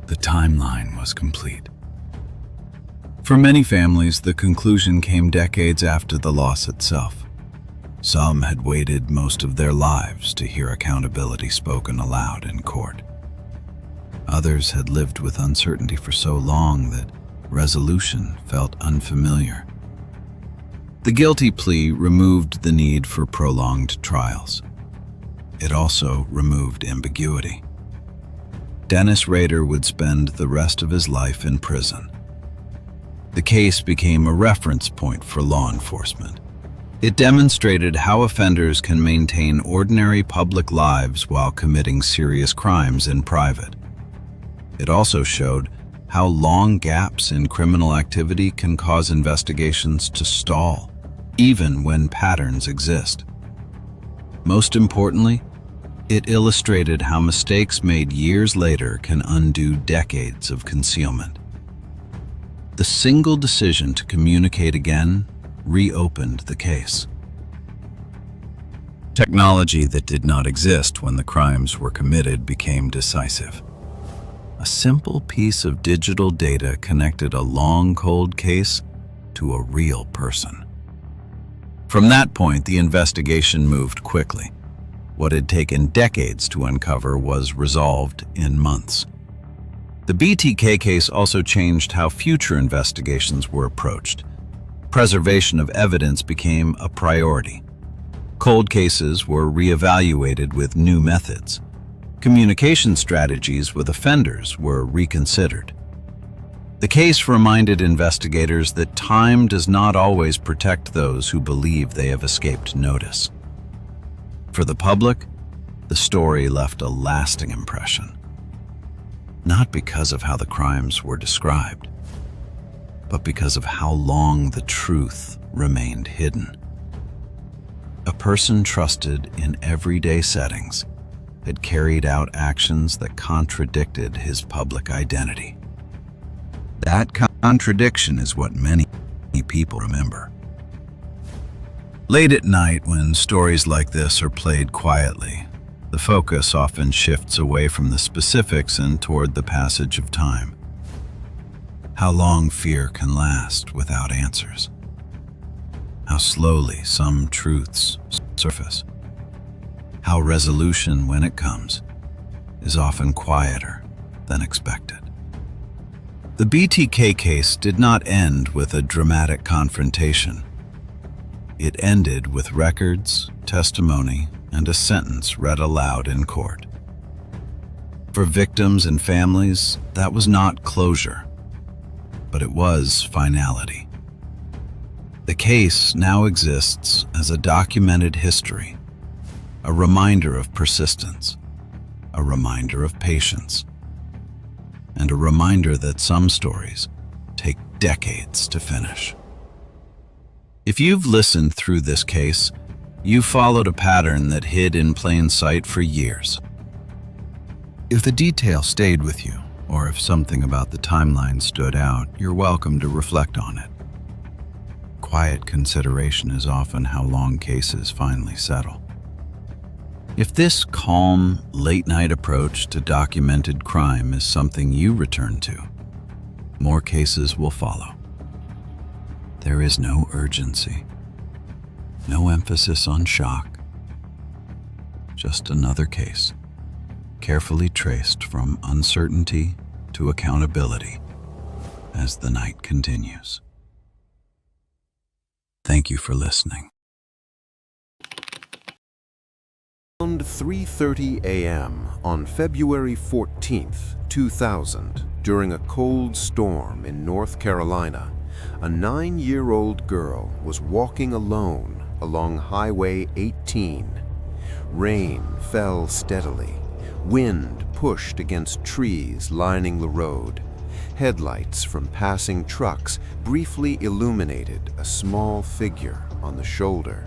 The timeline was complete. For many families, the conclusion came decades after the loss itself. Some had waited most of their lives to hear accountability spoken aloud in court. Others had lived with uncertainty for so long that resolution felt unfamiliar. The guilty plea removed the need for prolonged trials. It also removed ambiguity. Dennis Rader would spend the rest of his life in prison. The case became a reference point for law enforcement. It demonstrated how offenders can maintain ordinary public lives while committing serious crimes in private. It also showed how long gaps in criminal activity can cause investigations to stall, even when patterns exist. Most importantly, it illustrated how mistakes made years later can undo decades of concealment. The single decision to communicate again reopened the case. Technology that did not exist when the crimes were committed became decisive. A simple piece of digital data connected a long, cold case to a real person. From that point, the investigation moved quickly. What had taken decades to uncover was resolved in months. The BTK case also changed how future investigations were approached. Preservation of evidence became a priority. Cold cases were reevaluated with new methods. Communication strategies with offenders were reconsidered. The case reminded investigators that time does not always protect those who believe they have escaped notice. For the public, the story left a lasting impression. Not because of how the crimes were described, but because of how long the truth remained hidden. A person trusted in everyday settings had carried out actions that contradicted his public identity. That contradiction is what many people remember. Late at night, when stories like this are played quietly, the focus often shifts away from the specifics and toward the passage of time. How long fear can last without answers. How slowly some truths surface. How resolution, when it comes, is often quieter than expected. The BTK case did not end with a dramatic confrontation. It ended with records, testimony, and a sentence read aloud in court. For victims and families, that was not closure, but it was finality. The case now exists as a documented history, a reminder of persistence, a reminder of patience, and a reminder that some stories take decades to finish. If you've listened through this case, you followed a pattern that hid in plain sight for years. If the detail stayed with you, or if something about the timeline stood out, you're welcome to reflect on it. Quiet consideration is often how long cases finally settle. If this calm, late-night approach to documented crime is something you return to, more cases will follow. There is no urgency, no emphasis on shock, just another case, carefully traced from uncertainty to accountability as the night continues. Thank you for listening. Around 3:30 a.m. on February 14th, 2000, during a cold storm in North Carolina, a 9-year-old girl was walking alone along Highway 18. Rain fell steadily. Wind pushed against trees lining the road. Headlights from passing trucks briefly illuminated a small figure on the shoulder.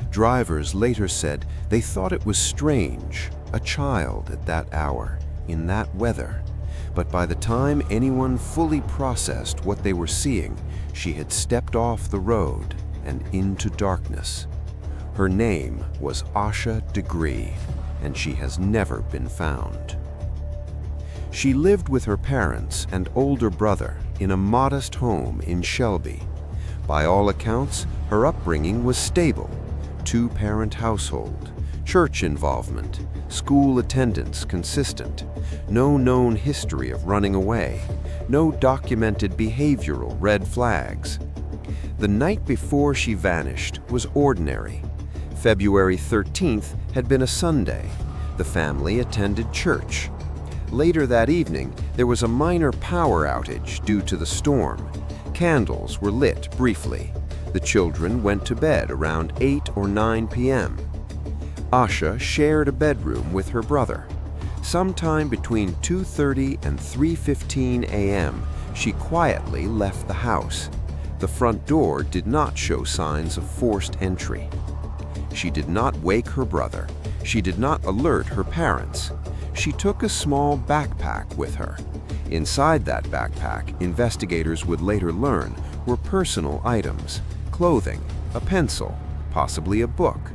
Drivers later said they thought it was strange, a child at that hour, in that weather. But by the time anyone fully processed what they were seeing, she had stepped off the road and into darkness. Her name was Asha Degree, and she has never been found. She lived with her parents and older brother in a modest home in Shelby. By all accounts, her upbringing was stable. Two-parent household, church involvement, school attendance consistent, no known history of running away, no documented behavioral red flags. The night before she vanished was ordinary. February 13th had been a Sunday. The family attended church. Later that evening, there was a minor power outage due to the storm. Candles were lit briefly. The children went to bed around 8 or 9 p.m. Asha shared a bedroom with her brother. Sometime between 2:30 and 3:15 a.m., she quietly left the house. The front door did not show signs of forced entry. She did not wake her brother. She did not alert her parents. She took a small backpack with her. Inside that backpack, investigators would later learn, were personal items, clothing, a pencil, possibly a book.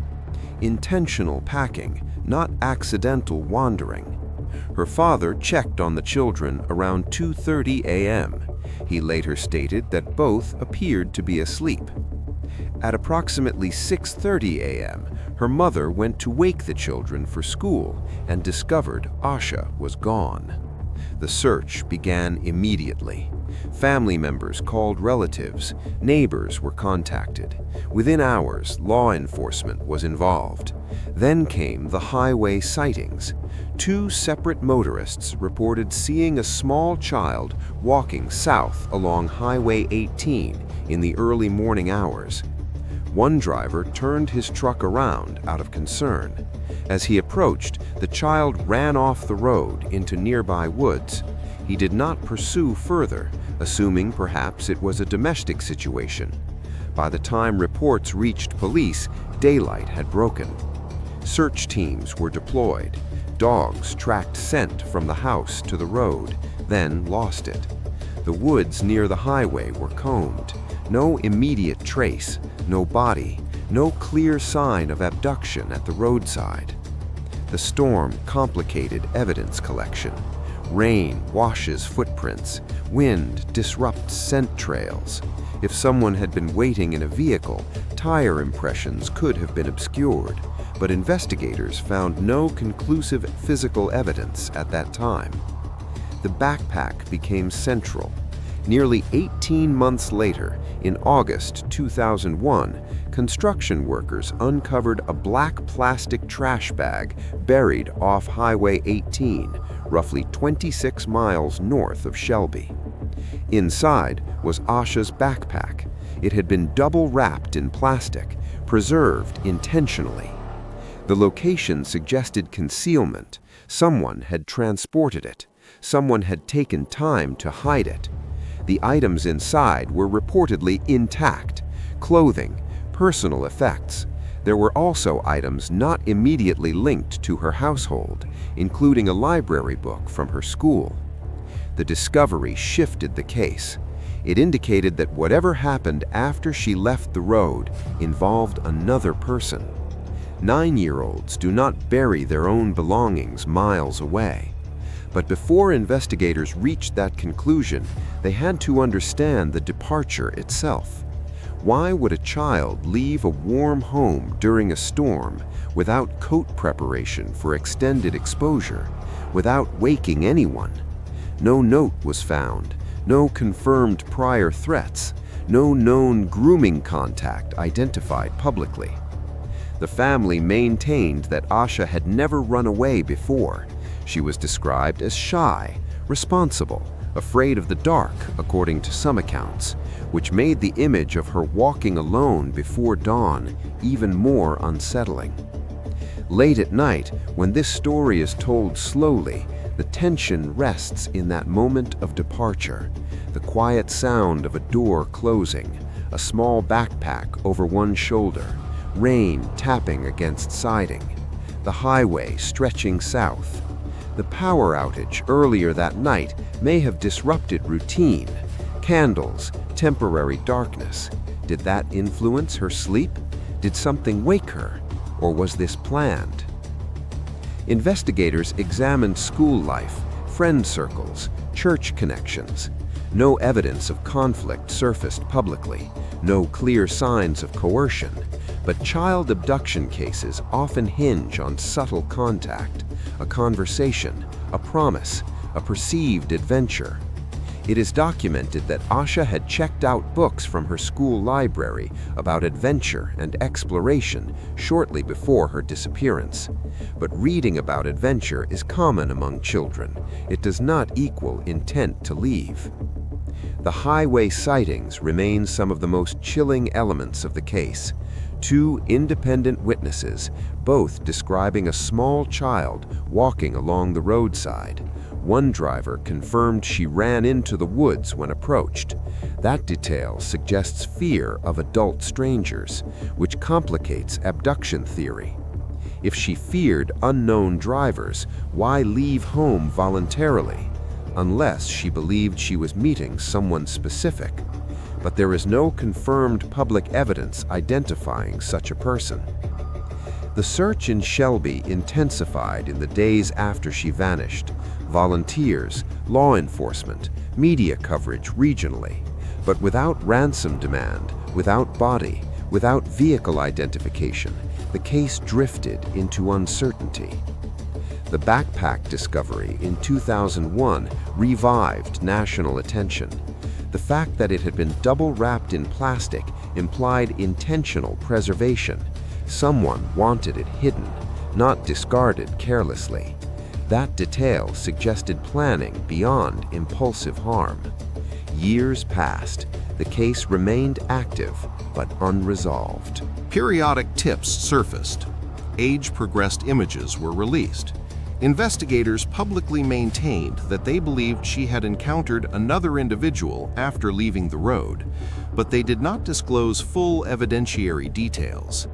Intentional packing, not accidental wandering. Her father checked on the children around 2:30 a.m. He later stated that both appeared to be asleep. At approximately 6:30 a.m., her mother went to wake the children for school and discovered Asha was gone. The search began immediately. Family members called relatives, neighbors were contacted. Within hours, law enforcement was involved. Then came the highway sightings. 2 separate motorists reported seeing a small child walking south along Highway 18 in the early morning hours. One driver turned his truck around out of concern. As he approached, the child ran off the road into nearby woods. He did not pursue further, assuming perhaps it was a domestic situation. By the time reports reached police, daylight had broken. Search teams were deployed. Dogs tracked scent from the house to the road, then lost it. The woods near the highway were combed. No immediate trace, no body, no clear sign of abduction at the roadside. The storm complicated evidence collection. Rain washes footprints. Wind disrupts scent trails. If someone had been waiting in a vehicle, tire impressions could have been obscured, but investigators found no conclusive physical evidence at that time. The backpack became central. Nearly 18 months later, in August 2001, construction workers uncovered a black plastic trash bag buried off Highway 18, roughly 26 miles north of Shelby. Inside was Asha's backpack. It had been double wrapped in plastic, preserved intentionally. The location suggested concealment. Someone had transported it. Someone had taken time to hide it. The items inside were reportedly intact: clothing, personal effects. There were also items not immediately linked to her household, including a library book from her school. The discovery shifted the case. It indicated that whatever happened after she left the road involved another person. 9-year-olds do not bury their own belongings miles away. But before investigators reached that conclusion, they had to understand the departure itself. Why would a child leave a warm home during a storm without coat preparation for extended exposure, without waking anyone? No note was found, no confirmed prior threats, no known grooming contact identified publicly. The family maintained that Asha had never run away before. She was described as shy, responsible, afraid of the dark, according to some accounts, which made the image of her walking alone before dawn even more unsettling. Late at night, when this story is told slowly, the tension rests in that moment of departure, the quiet sound of a door closing, a small backpack over one shoulder, rain tapping against siding, the highway stretching south. The power outage earlier that night may have disrupted routine. Candles, temporary darkness. Did that influence her sleep? Did something wake her? Or was this planned? Investigators examined school life, friend circles, church connections. No evidence of conflict surfaced publicly, no clear signs of coercion. But child abduction cases often hinge on subtle contact, a conversation, a promise, a perceived adventure. It is documented that Asha had checked out books from her school library about adventure and exploration shortly before her disappearance. But reading about adventure is common among children. It does not equal intent to leave. The highway sightings remain some of the most chilling elements of the case. 2 independent witnesses, both describing a small child walking along the roadside. One driver confirmed she ran into the woods when approached. That detail suggests fear of adult strangers, which complicates abduction theory. If she feared unknown drivers, why leave home voluntarily? Unless she believed she was meeting someone specific. But there is no confirmed public evidence identifying such a person. The search in Shelby intensified in the days after she vanished. Volunteers, law enforcement, media coverage regionally. But without ransom demand, without body, without vehicle identification, the case drifted into uncertainty. The backpack discovery in 2001 revived national attention. The fact that it had been double wrapped in plastic implied intentional preservation. Someone wanted it hidden, not discarded carelessly. That detail suggested planning beyond impulsive harm. Years passed. The case remained active, but unresolved. Periodic tips surfaced. Age-progressed images were released. Investigators publicly maintained that they believed she had encountered another individual after leaving the road, but they did not disclose full evidentiary details.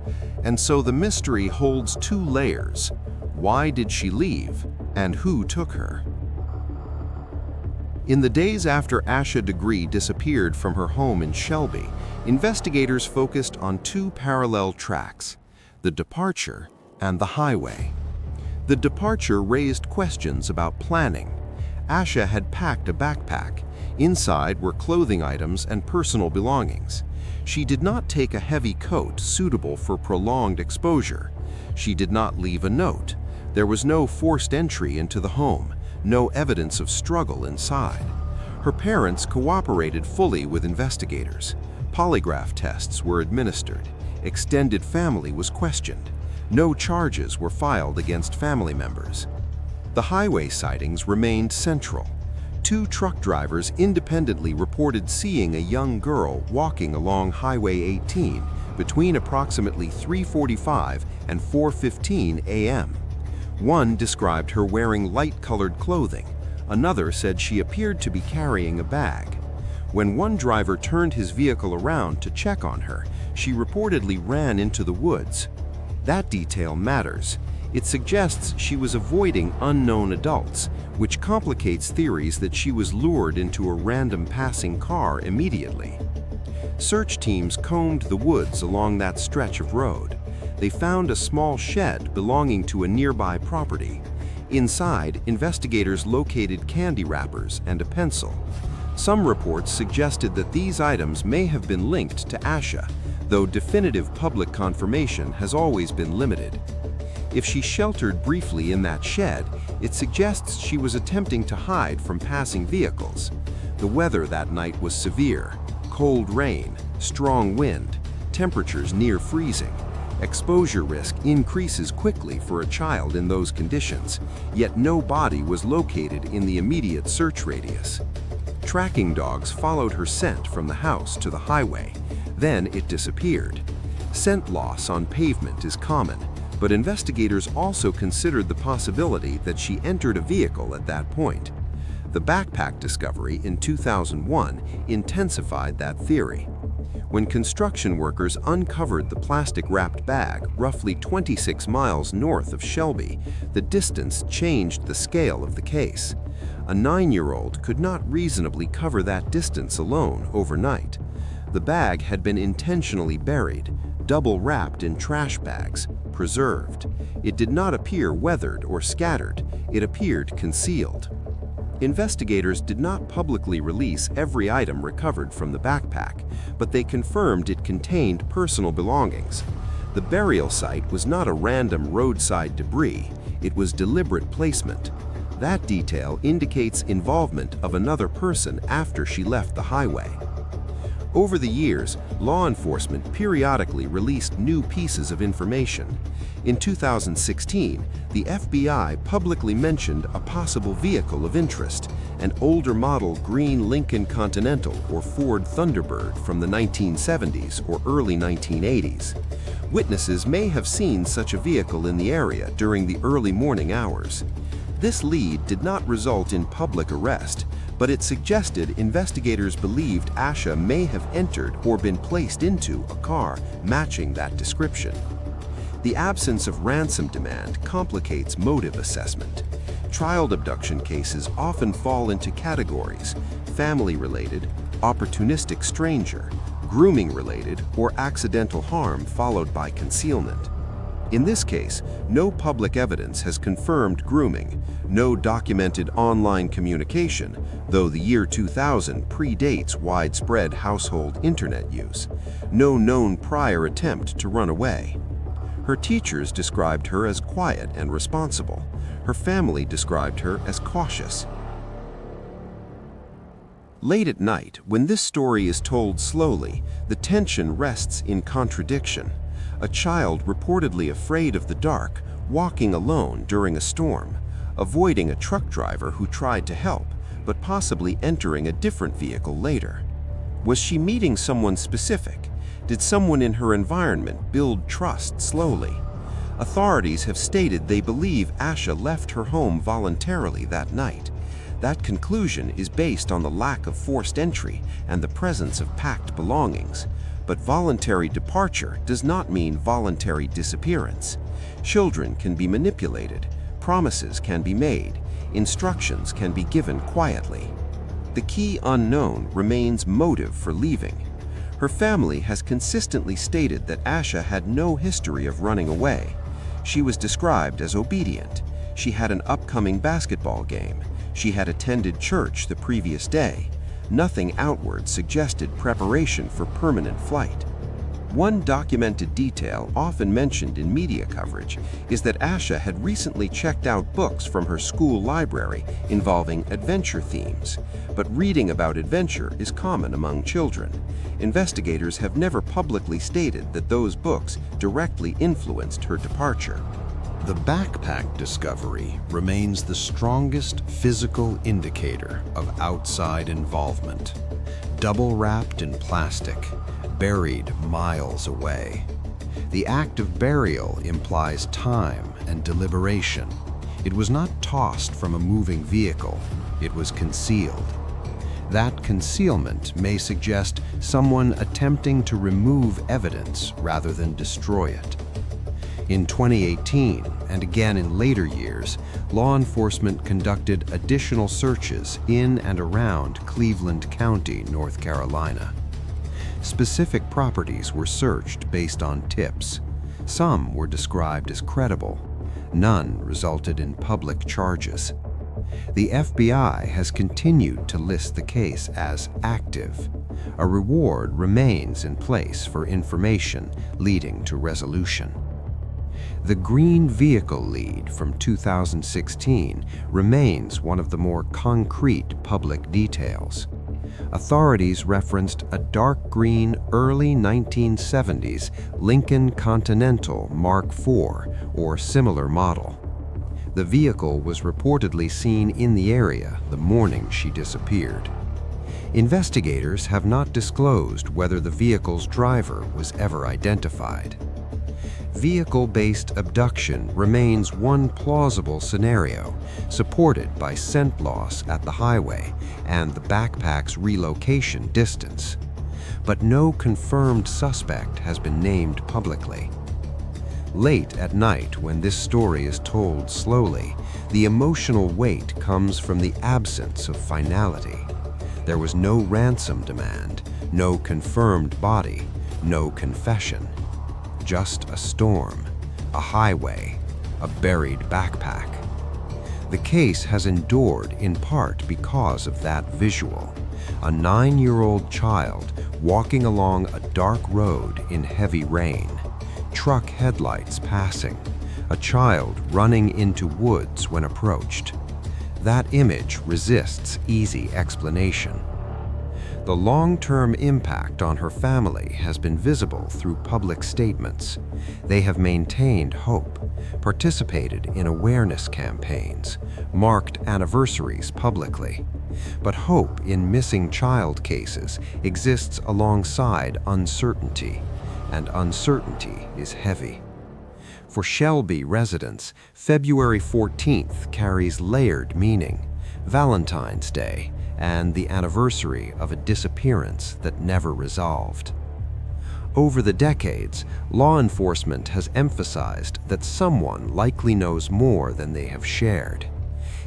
And so the mystery holds two layers. Why did she leave, and who took her? In the days after Asha Degree disappeared from her home in Shelby, investigators focused on two parallel tracks: the departure and the highway. The departure raised questions about planning. Asha had packed a backpack. Inside were clothing items and personal belongings. She did not take a heavy coat suitable for prolonged exposure. She did not leave a note. There was no forced entry into the home, no evidence of struggle inside. Her parents cooperated fully with investigators. Polygraph tests were administered. Extended family was questioned. No charges were filed against family members. The highway sightings remained central. Two truck drivers independently reported seeing a young girl walking along Highway 18 between approximately 3:45 and 4:15 a.m. One described her wearing light-colored clothing. Another said she appeared to be carrying a bag. When one driver turned his vehicle around to check on her, she reportedly ran into the woods. That detail matters. It suggests she was avoiding unknown adults, which complicates theories that she was lured into a random passing car immediately. Search teams combed the woods along that stretch of road. They found a small shed belonging to a nearby property. Inside, investigators located candy wrappers and a pencil. Some reports suggested that these items may have been linked to Asha, though definitive public confirmation has always been limited. If she sheltered briefly in that shed, it suggests she was attempting to hide from passing vehicles. The weather that night was severe: cold rain, strong wind, temperatures near freezing. Exposure risk increases quickly for a child in those conditions, yet no body was located in the immediate search radius. Tracking dogs followed her scent from the house to the highway. Then it disappeared. Scent loss on pavement is common, but investigators also considered the possibility that she entered a vehicle at that point. The backpack discovery in 2001 intensified that theory. When construction workers uncovered the plastic-wrapped bag roughly 26 miles north of Shelby, the distance changed the scale of the case. A 9-year-old could not reasonably cover that distance alone overnight. The bag had been intentionally buried, double-wrapped in trash bags, preserved. It did not appear weathered or scattered. It appeared concealed. Investigators did not publicly release every item recovered from the backpack, but they confirmed it contained personal belongings. The burial site was not a random roadside debris. It was deliberate placement. That detail indicates involvement of another person after she left the highway. Over the years, law enforcement periodically released new pieces of information. In 2016, the FBI publicly mentioned a possible vehicle of interest, an older model green Lincoln Continental or Ford Thunderbird from the 1970s or early 1980s. Witnesses may have seen such a vehicle in the area during the early morning hours. This lead did not result in public arrest, but it suggested investigators believed Asha may have entered or been placed into a car matching that description. The absence of ransom demand complicates motive assessment. Child abduction cases often fall into categories: family-related, opportunistic stranger, grooming-related, or accidental harm followed by concealment. In this case, no public evidence has confirmed grooming, no documented online communication, though the year 2000 predates widespread household internet use, no known prior attempt to run away. Her teachers described her as quiet and responsible. Her family described her as cautious. Late at night, when this story is told slowly, the tension rests in contradiction. A child reportedly afraid of the dark, walking alone during a storm, avoiding a truck driver who tried to help, but possibly entering a different vehicle later. Was she meeting someone specific? Did someone in her environment build trust slowly? Authorities have stated they believe Asha left her home voluntarily that night. That conclusion is based on the lack of forced entry and the presence of packed belongings. But voluntary departure does not mean voluntary disappearance. Children can be manipulated, promises can be made, instructions can be given quietly. The key unknown remains motive for leaving. Her family has consistently stated that Asha had no history of running away. She was described as obedient. She had an upcoming basketball game. She had attended church the previous day. Nothing outward suggested preparation for permanent flight. One documented detail often mentioned in media coverage is that Asha had recently checked out books from her school library involving adventure themes. But reading about adventure is common among children. Investigators have never publicly stated that those books directly influenced her departure. The backpack discovery remains the strongest physical indicator of outside involvement. Double wrapped in plastic, buried miles away. The act of burial implies time and deliberation. It was not tossed from a moving vehicle, it was concealed. That concealment may suggest someone attempting to remove evidence rather than destroy it. In 2018, and again in later years, law enforcement conducted additional searches in and around Cleveland County, North Carolina. Specific properties were searched based on tips. Some were described as credible. None resulted in public charges. The FBI has continued to list the case as active. A reward remains in place for information leading to resolution. The green vehicle lead from 2016 remains one of the more concrete public details. Authorities referenced a dark green early 1970s Lincoln Continental Mark IV or similar model. The vehicle was reportedly seen in the area the morning she disappeared. Investigators have not disclosed whether the vehicle's driver was ever identified. Vehicle-based abduction remains one plausible scenario, supported by scent loss at the highway and the backpack's relocation distance. But no confirmed suspect has been named publicly. Late at night, when this story is told slowly, the emotional weight comes from the absence of finality. There was no ransom demand, no confirmed body, no confession. Just a storm, a highway, a buried backpack. The case has endured in part because of that visual. A 9-year-old child walking along a dark road in heavy rain. Truck headlights passing. A child running into woods when approached. That image resists easy explanation. The long-term impact on her family has been visible through public statements. They have maintained hope, participated in awareness campaigns, marked anniversaries publicly. But hope in missing child cases exists alongside uncertainty, and uncertainty is heavy. For Shelby residents, February 14th carries layered meaning: Valentine's Day, and the anniversary of a disappearance that never resolved. Over the decades, law enforcement has emphasized that someone likely knows more than they have shared.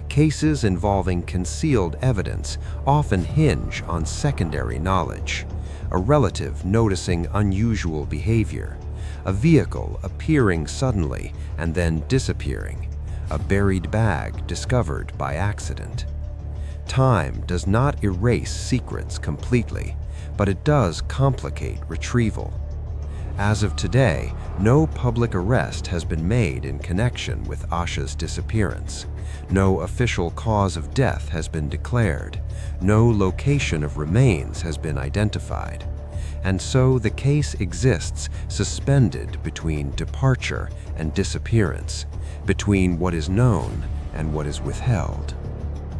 Cases involving concealed evidence often hinge on secondary knowledge: a relative noticing unusual behavior, a vehicle appearing suddenly and then disappearing, a buried bag discovered by accident. Time does not erase secrets completely, but it does complicate retrieval. As of today, no public arrest has been made in connection with Asha's disappearance. No official cause of death has been declared. No location of remains has been identified. And so the case exists suspended between departure and disappearance, between what is known and what is withheld.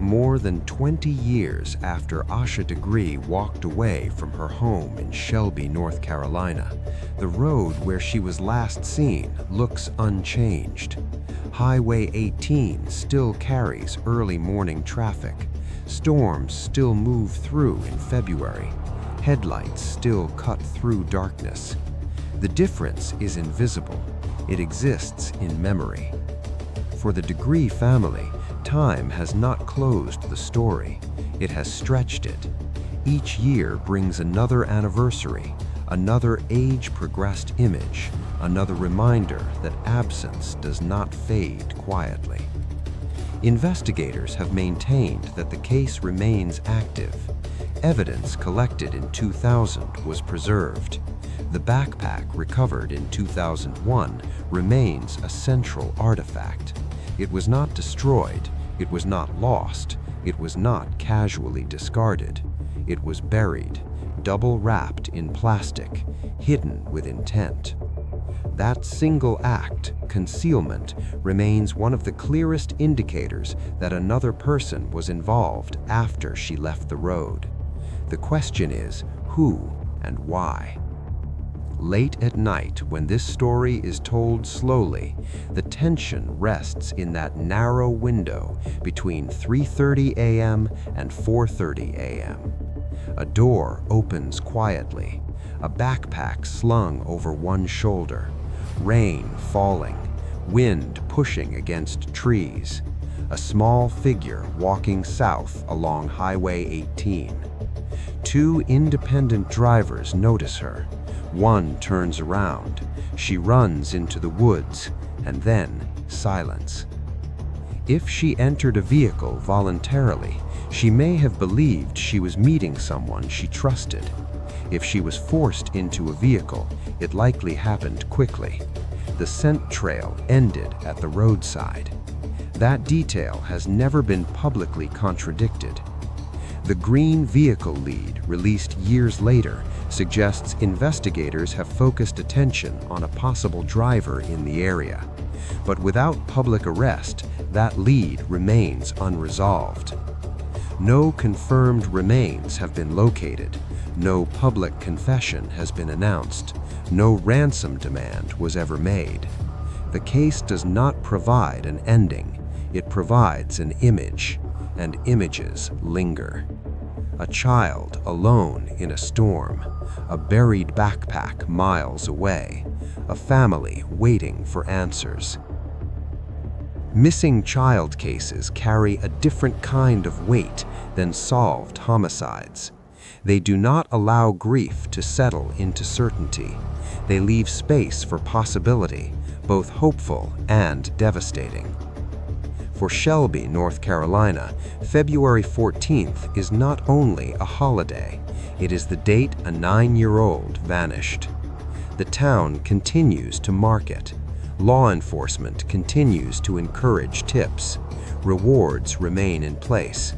More than 20 years after Asha Degree walked away from her home in Shelby, North Carolina, the road where she was last seen looks unchanged. Highway 18 still carries early morning traffic. Storms still move through in February. Headlights still cut through darkness. The difference is invisible. It exists in memory. For the Degree family, time has not closed the story. It has stretched it. Each year brings another anniversary, another age-progressed image, another reminder that absence does not fade quietly. Investigators have maintained that the case remains active. Evidence collected in 2000 was preserved. The backpack recovered in 2001 remains a central artifact. It was not destroyed, it was not lost, it was not casually discarded. It was buried, double wrapped in plastic, hidden with intent. That single act, concealment, remains one of the clearest indicators that another person was involved after she left the road. The question is, who and why? Late at night, when this story is told slowly, the tension rests in that narrow window between 3:30 a.m. and 4:30 a.m. A door opens quietly, a backpack slung over one shoulder, rain falling, wind pushing against trees, a small figure walking south along Highway 18. Two independent drivers notice her. One turns around, she runs into the woods, and then silence. If she entered a vehicle voluntarily, she may have believed she was meeting someone she trusted. If she was forced into a vehicle, it likely happened quickly. The scent trail ended at the roadside. That detail has never been publicly contradicted. The green vehicle lead, released years later, suggests investigators have focused attention on a possible driver in the area. But without public arrest, that lead remains unresolved. No confirmed remains have been located. No public confession has been announced. No ransom demand was ever made. The case does not provide an ending. It provides an image, and images linger. A child alone in a storm, a buried backpack miles away, a family waiting for answers. Missing child cases carry a different kind of weight than solved homicides. They do not allow grief to settle into certainty. They leave space for possibility, both hopeful and devastating. For Shelby, North Carolina, February 14th is not only a holiday, it is the date a 9-year-old vanished. The town continues to mark it. Law enforcement continues to encourage tips. Rewards remain in place.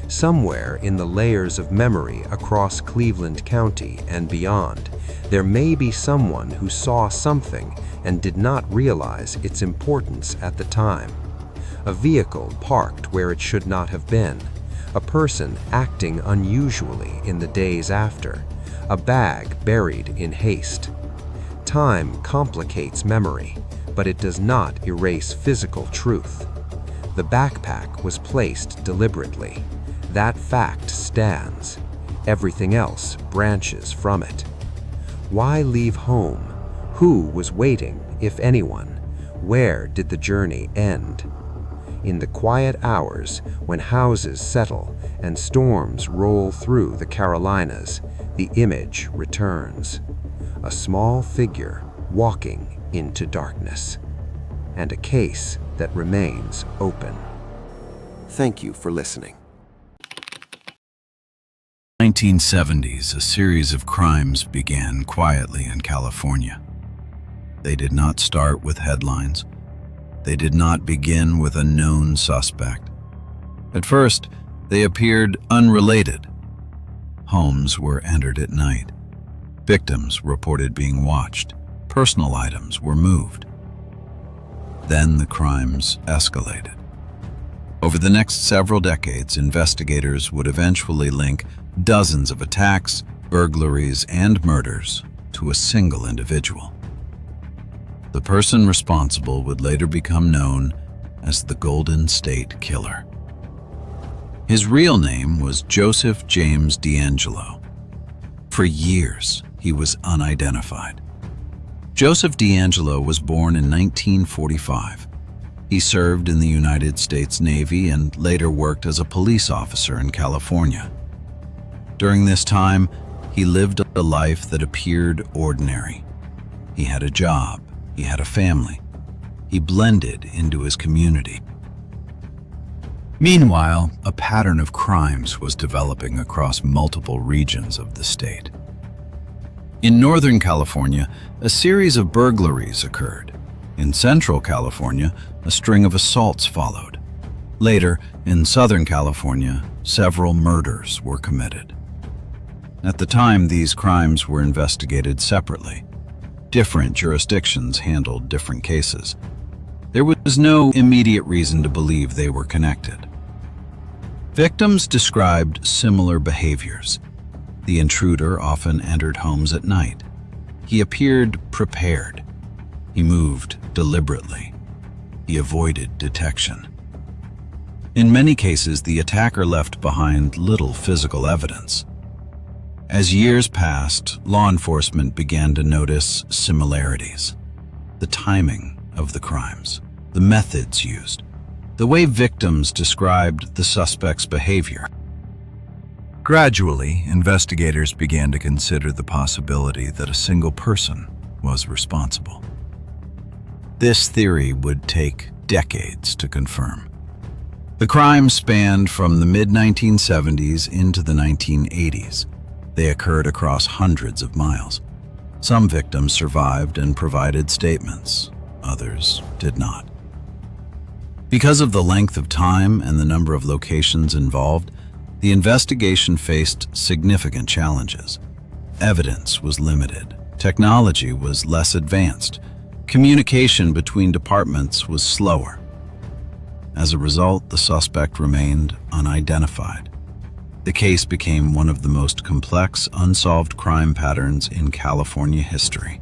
Somewhere in the layers of memory across Cleveland County and beyond, there may be someone who saw something and did not realize its importance at the time. A vehicle parked where it should not have been. A person acting unusually in the days after. A bag buried in haste. Time complicates memory, but it does not erase physical truth. The backpack was placed deliberately. That fact stands. Everything else branches from it. Why leave home? Who was waiting, if anyone? Where did the journey end? In the quiet hours, when houses settle and storms roll through the Carolinas, the image returns. A small figure walking into darkness. And a case that remains open. Thank you for listening. 1970s, a series of crimes began quietly in California. They did not start with headlines. They did not begin with a known suspect. At first, they appeared unrelated. Homes were entered at night. Victims reported being watched. Personal items were moved. Then the crimes escalated. Over the next several decades, investigators would eventually link dozens of attacks, burglaries, and murders to a single individual. The person responsible would later become known as the Golden State Killer. His real name was Joseph James DeAngelo. For years, he was unidentified. Joseph DeAngelo was born in 1945. He served in the United States Navy and later worked as a police officer in California. During this time, he lived a life that appeared ordinary. He had a job, he had a family. He blended into his community. Meanwhile, a pattern of crimes was developing across multiple regions of the state. In Northern California, a series of burglaries occurred. In Central California, a string of assaults followed. Later, in Southern California, several murders were committed. At the time, these crimes were investigated separately. Different jurisdictions handled different cases. There was no immediate reason to believe they were connected. Victims described similar behaviors. The intruder often entered homes at night. He appeared prepared. He moved deliberately. He avoided detection. In many cases, the attacker left behind little physical evidence. As years passed, law enforcement began to notice similarities. The timing of the crimes, the methods used, the way victims described the suspect's behavior. Gradually, investigators began to consider the possibility that a single person was responsible. This theory would take decades to confirm. The crimes spanned from the mid-1970s into the 1980s. They occurred across hundreds of miles. Some victims survived and provided statements. Others did not. Because of the length of time and the number of locations involved, the investigation faced significant challenges. Evidence was limited. Technology was less advanced. Communication between departments was slower. As a result, the suspect remained unidentified. The case became one of the most complex unsolved crime patterns in California history.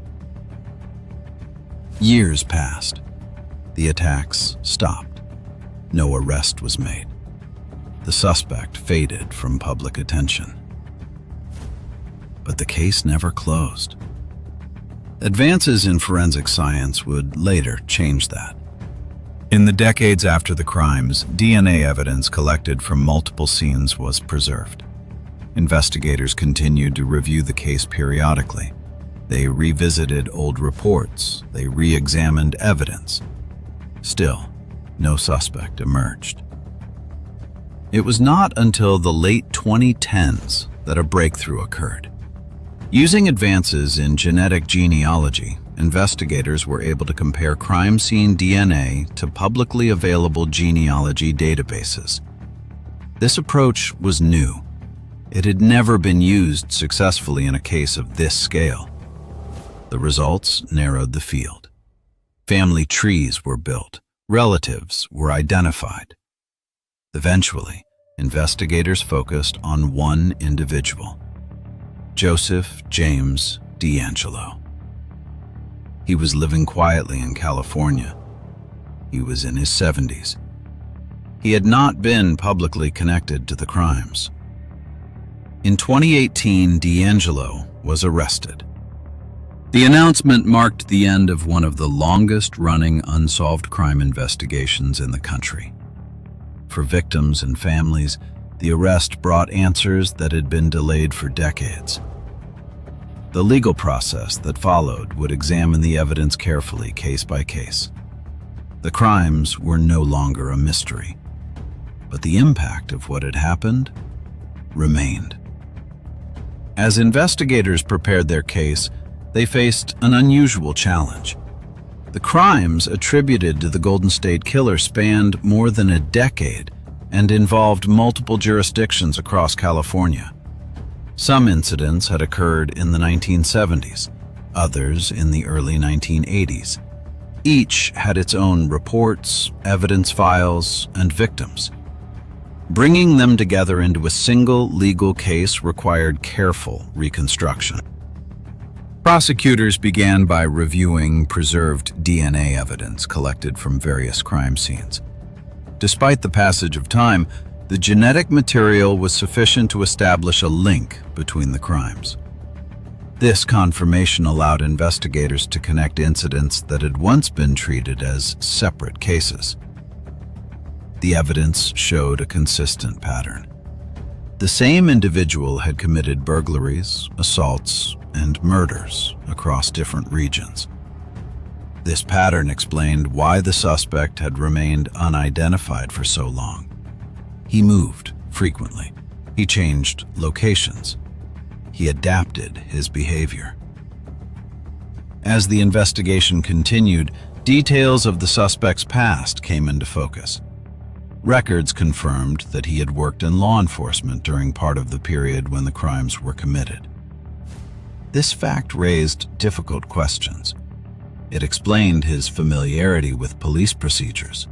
Years passed. The attacks stopped. No arrest was made. The suspect faded from public attention. But the case never closed. Advances in forensic science would later change that. In the decades after the crimes, DNA evidence collected from multiple scenes was preserved. Investigators continued to review the case periodically. They revisited old reports. They re-examined evidence. Still, no suspect emerged. It was not until the late 2010s that a breakthrough occurred. Using advances in genetic genealogy, investigators were able to compare crime scene DNA to publicly available genealogy databases. This approach was new. It had never been used successfully in a case of this scale. The results narrowed the field. Family trees were built. Relatives were identified. Eventually, investigators focused on one individual, Joseph James DeAngelo. He was living quietly in California. He was in his 70s. He had not been publicly connected to the crimes. In 2018, DeAngelo was arrested. The announcement marked the end of one of the longest-running unsolved crime investigations in the country. For victims and families, the arrest brought answers that had been delayed for decades. The legal process that followed would examine the evidence carefully, case by case. The crimes were no longer a mystery, but the impact of what had happened remained. As investigators prepared their case, they faced an unusual challenge. The crimes attributed to the Golden State Killer spanned more than a decade and involved multiple jurisdictions across California. Some incidents had occurred in the 1970s, others in the early 1980s. Each had its own reports, evidence files, and victims. Bringing them together into a single legal case required careful reconstruction. Prosecutors began by reviewing preserved DNA evidence collected from various crime scenes. Despite the passage of time, the genetic material was sufficient to establish a link between the crimes. This confirmation allowed investigators to connect incidents that had once been treated as separate cases. The evidence showed a consistent pattern. The same individual had committed burglaries, assaults, and murders across different regions. This pattern explained why the suspect had remained unidentified for so long. He moved frequently. He changed locations. He adapted his behavior. As the investigation continued, details of the suspect's past came into focus. Records confirmed that he had worked in law enforcement during part of the period when the crimes were committed. This fact raised difficult questions. It explained his familiarity with police procedures.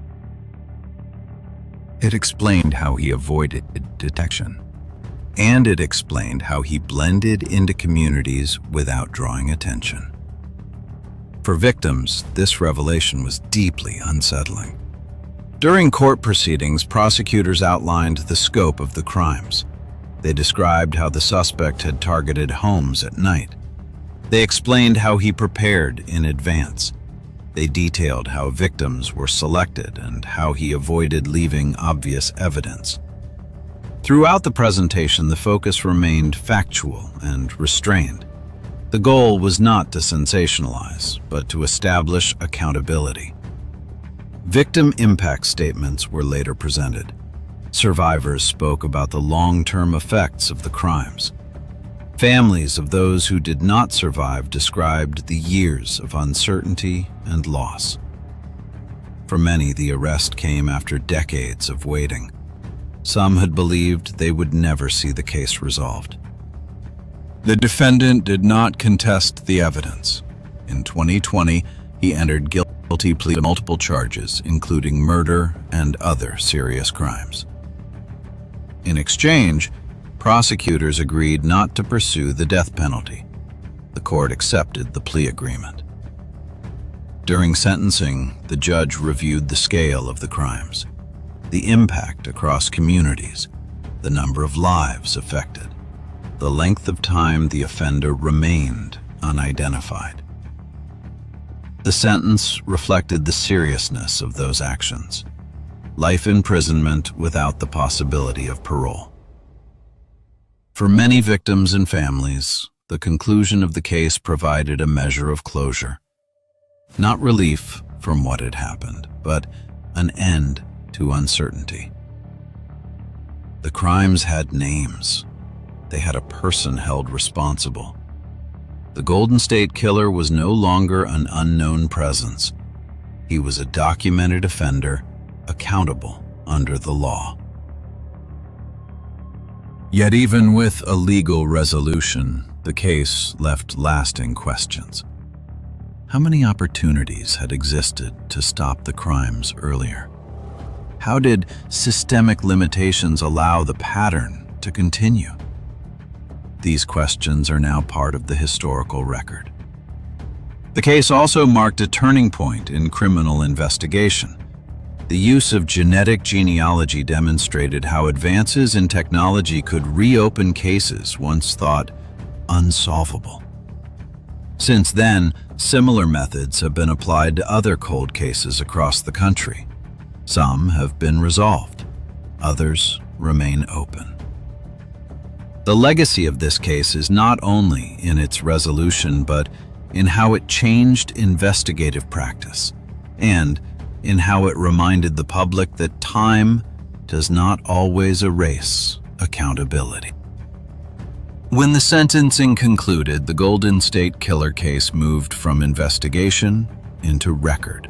It explained how he avoided detection. And it explained how he blended into communities without drawing attention. For victims, this revelation was deeply unsettling. During court proceedings, prosecutors outlined the scope of the crimes. They described how the suspect had targeted homes at night. They explained how he prepared in advance. They detailed how victims were selected and how he avoided leaving obvious evidence. Throughout the presentation, the focus remained factual and restrained. The goal was not to sensationalize, but to establish accountability. Victim impact statements were later presented. Survivors spoke about the long-term effects of the crimes. Families of those who did not survive described the years of uncertainty and loss. For many, the arrest came after decades of waiting. Some had believed they would never see the case resolved. The defendant did not contest the evidence. In 2020, he entered guilty plea to multiple charges, including murder and other serious crimes. In exchange, prosecutors agreed not to pursue the death penalty. The court accepted the plea agreement. During sentencing, the judge reviewed the scale of the crimes, the impact across communities, the number of lives affected, the length of time the offender remained unidentified. The sentence reflected the seriousness of those actions: life imprisonment without the possibility of parole. For many victims and families, the conclusion of the case provided a measure of closure. Not relief from what had happened, but an end to uncertainty. The crimes had names. They had a person held responsible. The Golden State Killer was no longer an unknown presence. He was a documented offender, accountable under the law. Yet even with a legal resolution, the case left lasting questions. How many opportunities had existed to stop the crimes earlier? How did systemic limitations allow the pattern to continue? These questions are now part of the historical record. The case also marked a turning point in criminal investigation. The use of genetic genealogy demonstrated how advances in technology could reopen cases once thought unsolvable. Since then, similar methods have been applied to other cold cases across the country. Some have been resolved. Others remain open. The legacy of this case is not only in its resolution, but in how it changed investigative practice, and in how it reminded the public that time does not always erase accountability. When the sentencing concluded, the Golden State Killer case moved from investigation into record.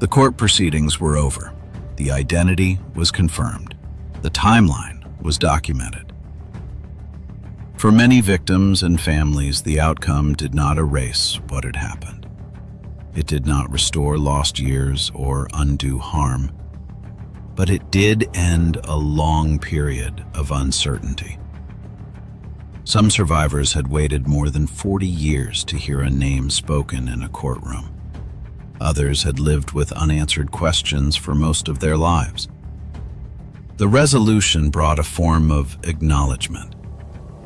The court proceedings were over. The identity was confirmed. The timeline was documented. For many victims and families, the outcome did not erase what had happened. It did not restore lost years or undo harm, but it did end a long period of uncertainty. Some survivors had waited more than 40 years to hear a name spoken in a courtroom. Others had lived with unanswered questions for most of their lives. The resolution brought a form of acknowledgement,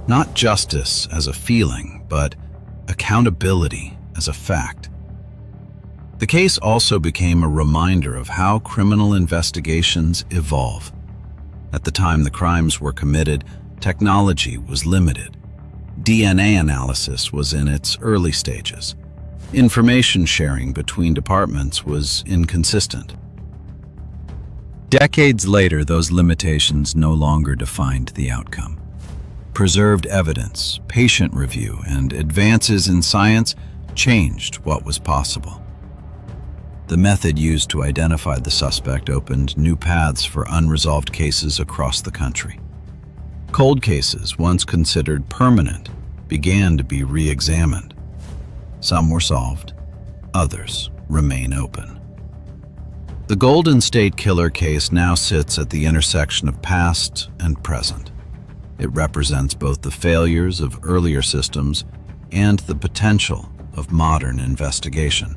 not justice as a feeling, but accountability as a fact. The case also became a reminder of how criminal investigations evolve. At the time the crimes were committed, technology was limited. DNA analysis was in its early stages. Information sharing between departments was inconsistent. Decades later, those limitations no longer defined the outcome. Preserved evidence, patient review, and advances in science changed what was possible. The method used to identify the suspect opened new paths for unresolved cases across the country. Cold cases, once considered permanent, began to be re-examined. Some were solved, others remain open. The Golden State Killer case now sits at the intersection of past and present. It represents both the failures of earlier systems and the potential of modern investigation.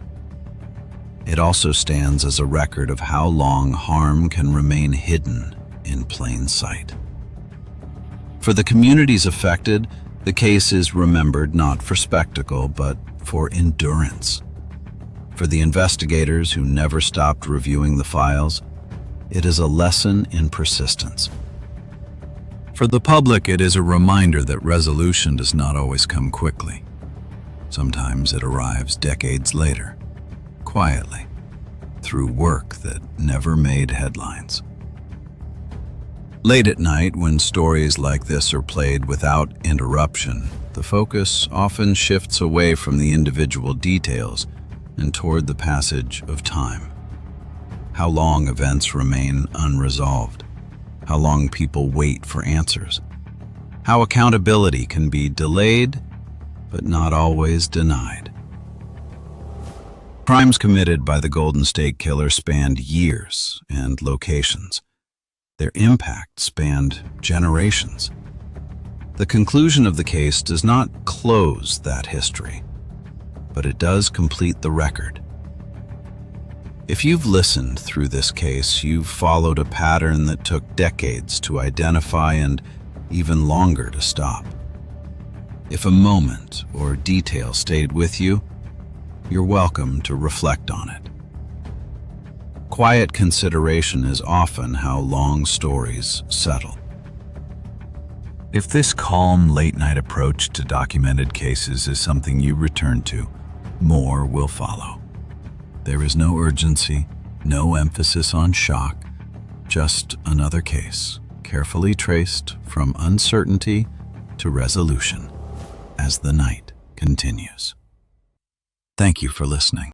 It also stands as a record of how long harm can remain hidden in plain sight. For the communities affected, the case is remembered not for spectacle, but for endurance. For the investigators who never stopped reviewing the files, it is a lesson in persistence. For the public, it is a reminder that resolution does not always come quickly. Sometimes it arrives decades later, quietly, through work that never made headlines. Late at night, when stories like this are played without interruption, the focus often shifts away from the individual details and toward the passage of time. How long events remain unresolved. How long people wait for answers. How accountability can be delayed, but not always denied. Crimes committed by the Golden State Killer spanned years and locations. Their impact spanned generations. The conclusion of the case does not close that history, but it does complete the record. If you've listened through this case, you've followed a pattern that took decades to identify and even longer to stop. If a moment or detail stayed with you, you're welcome to reflect on it. Quiet consideration is often how long stories settle. If this calm, late-night approach to documented cases is something you return to, more will follow. There is no urgency, no emphasis on shock, just another case, carefully traced from uncertainty to resolution as the night continues. Thank you for listening.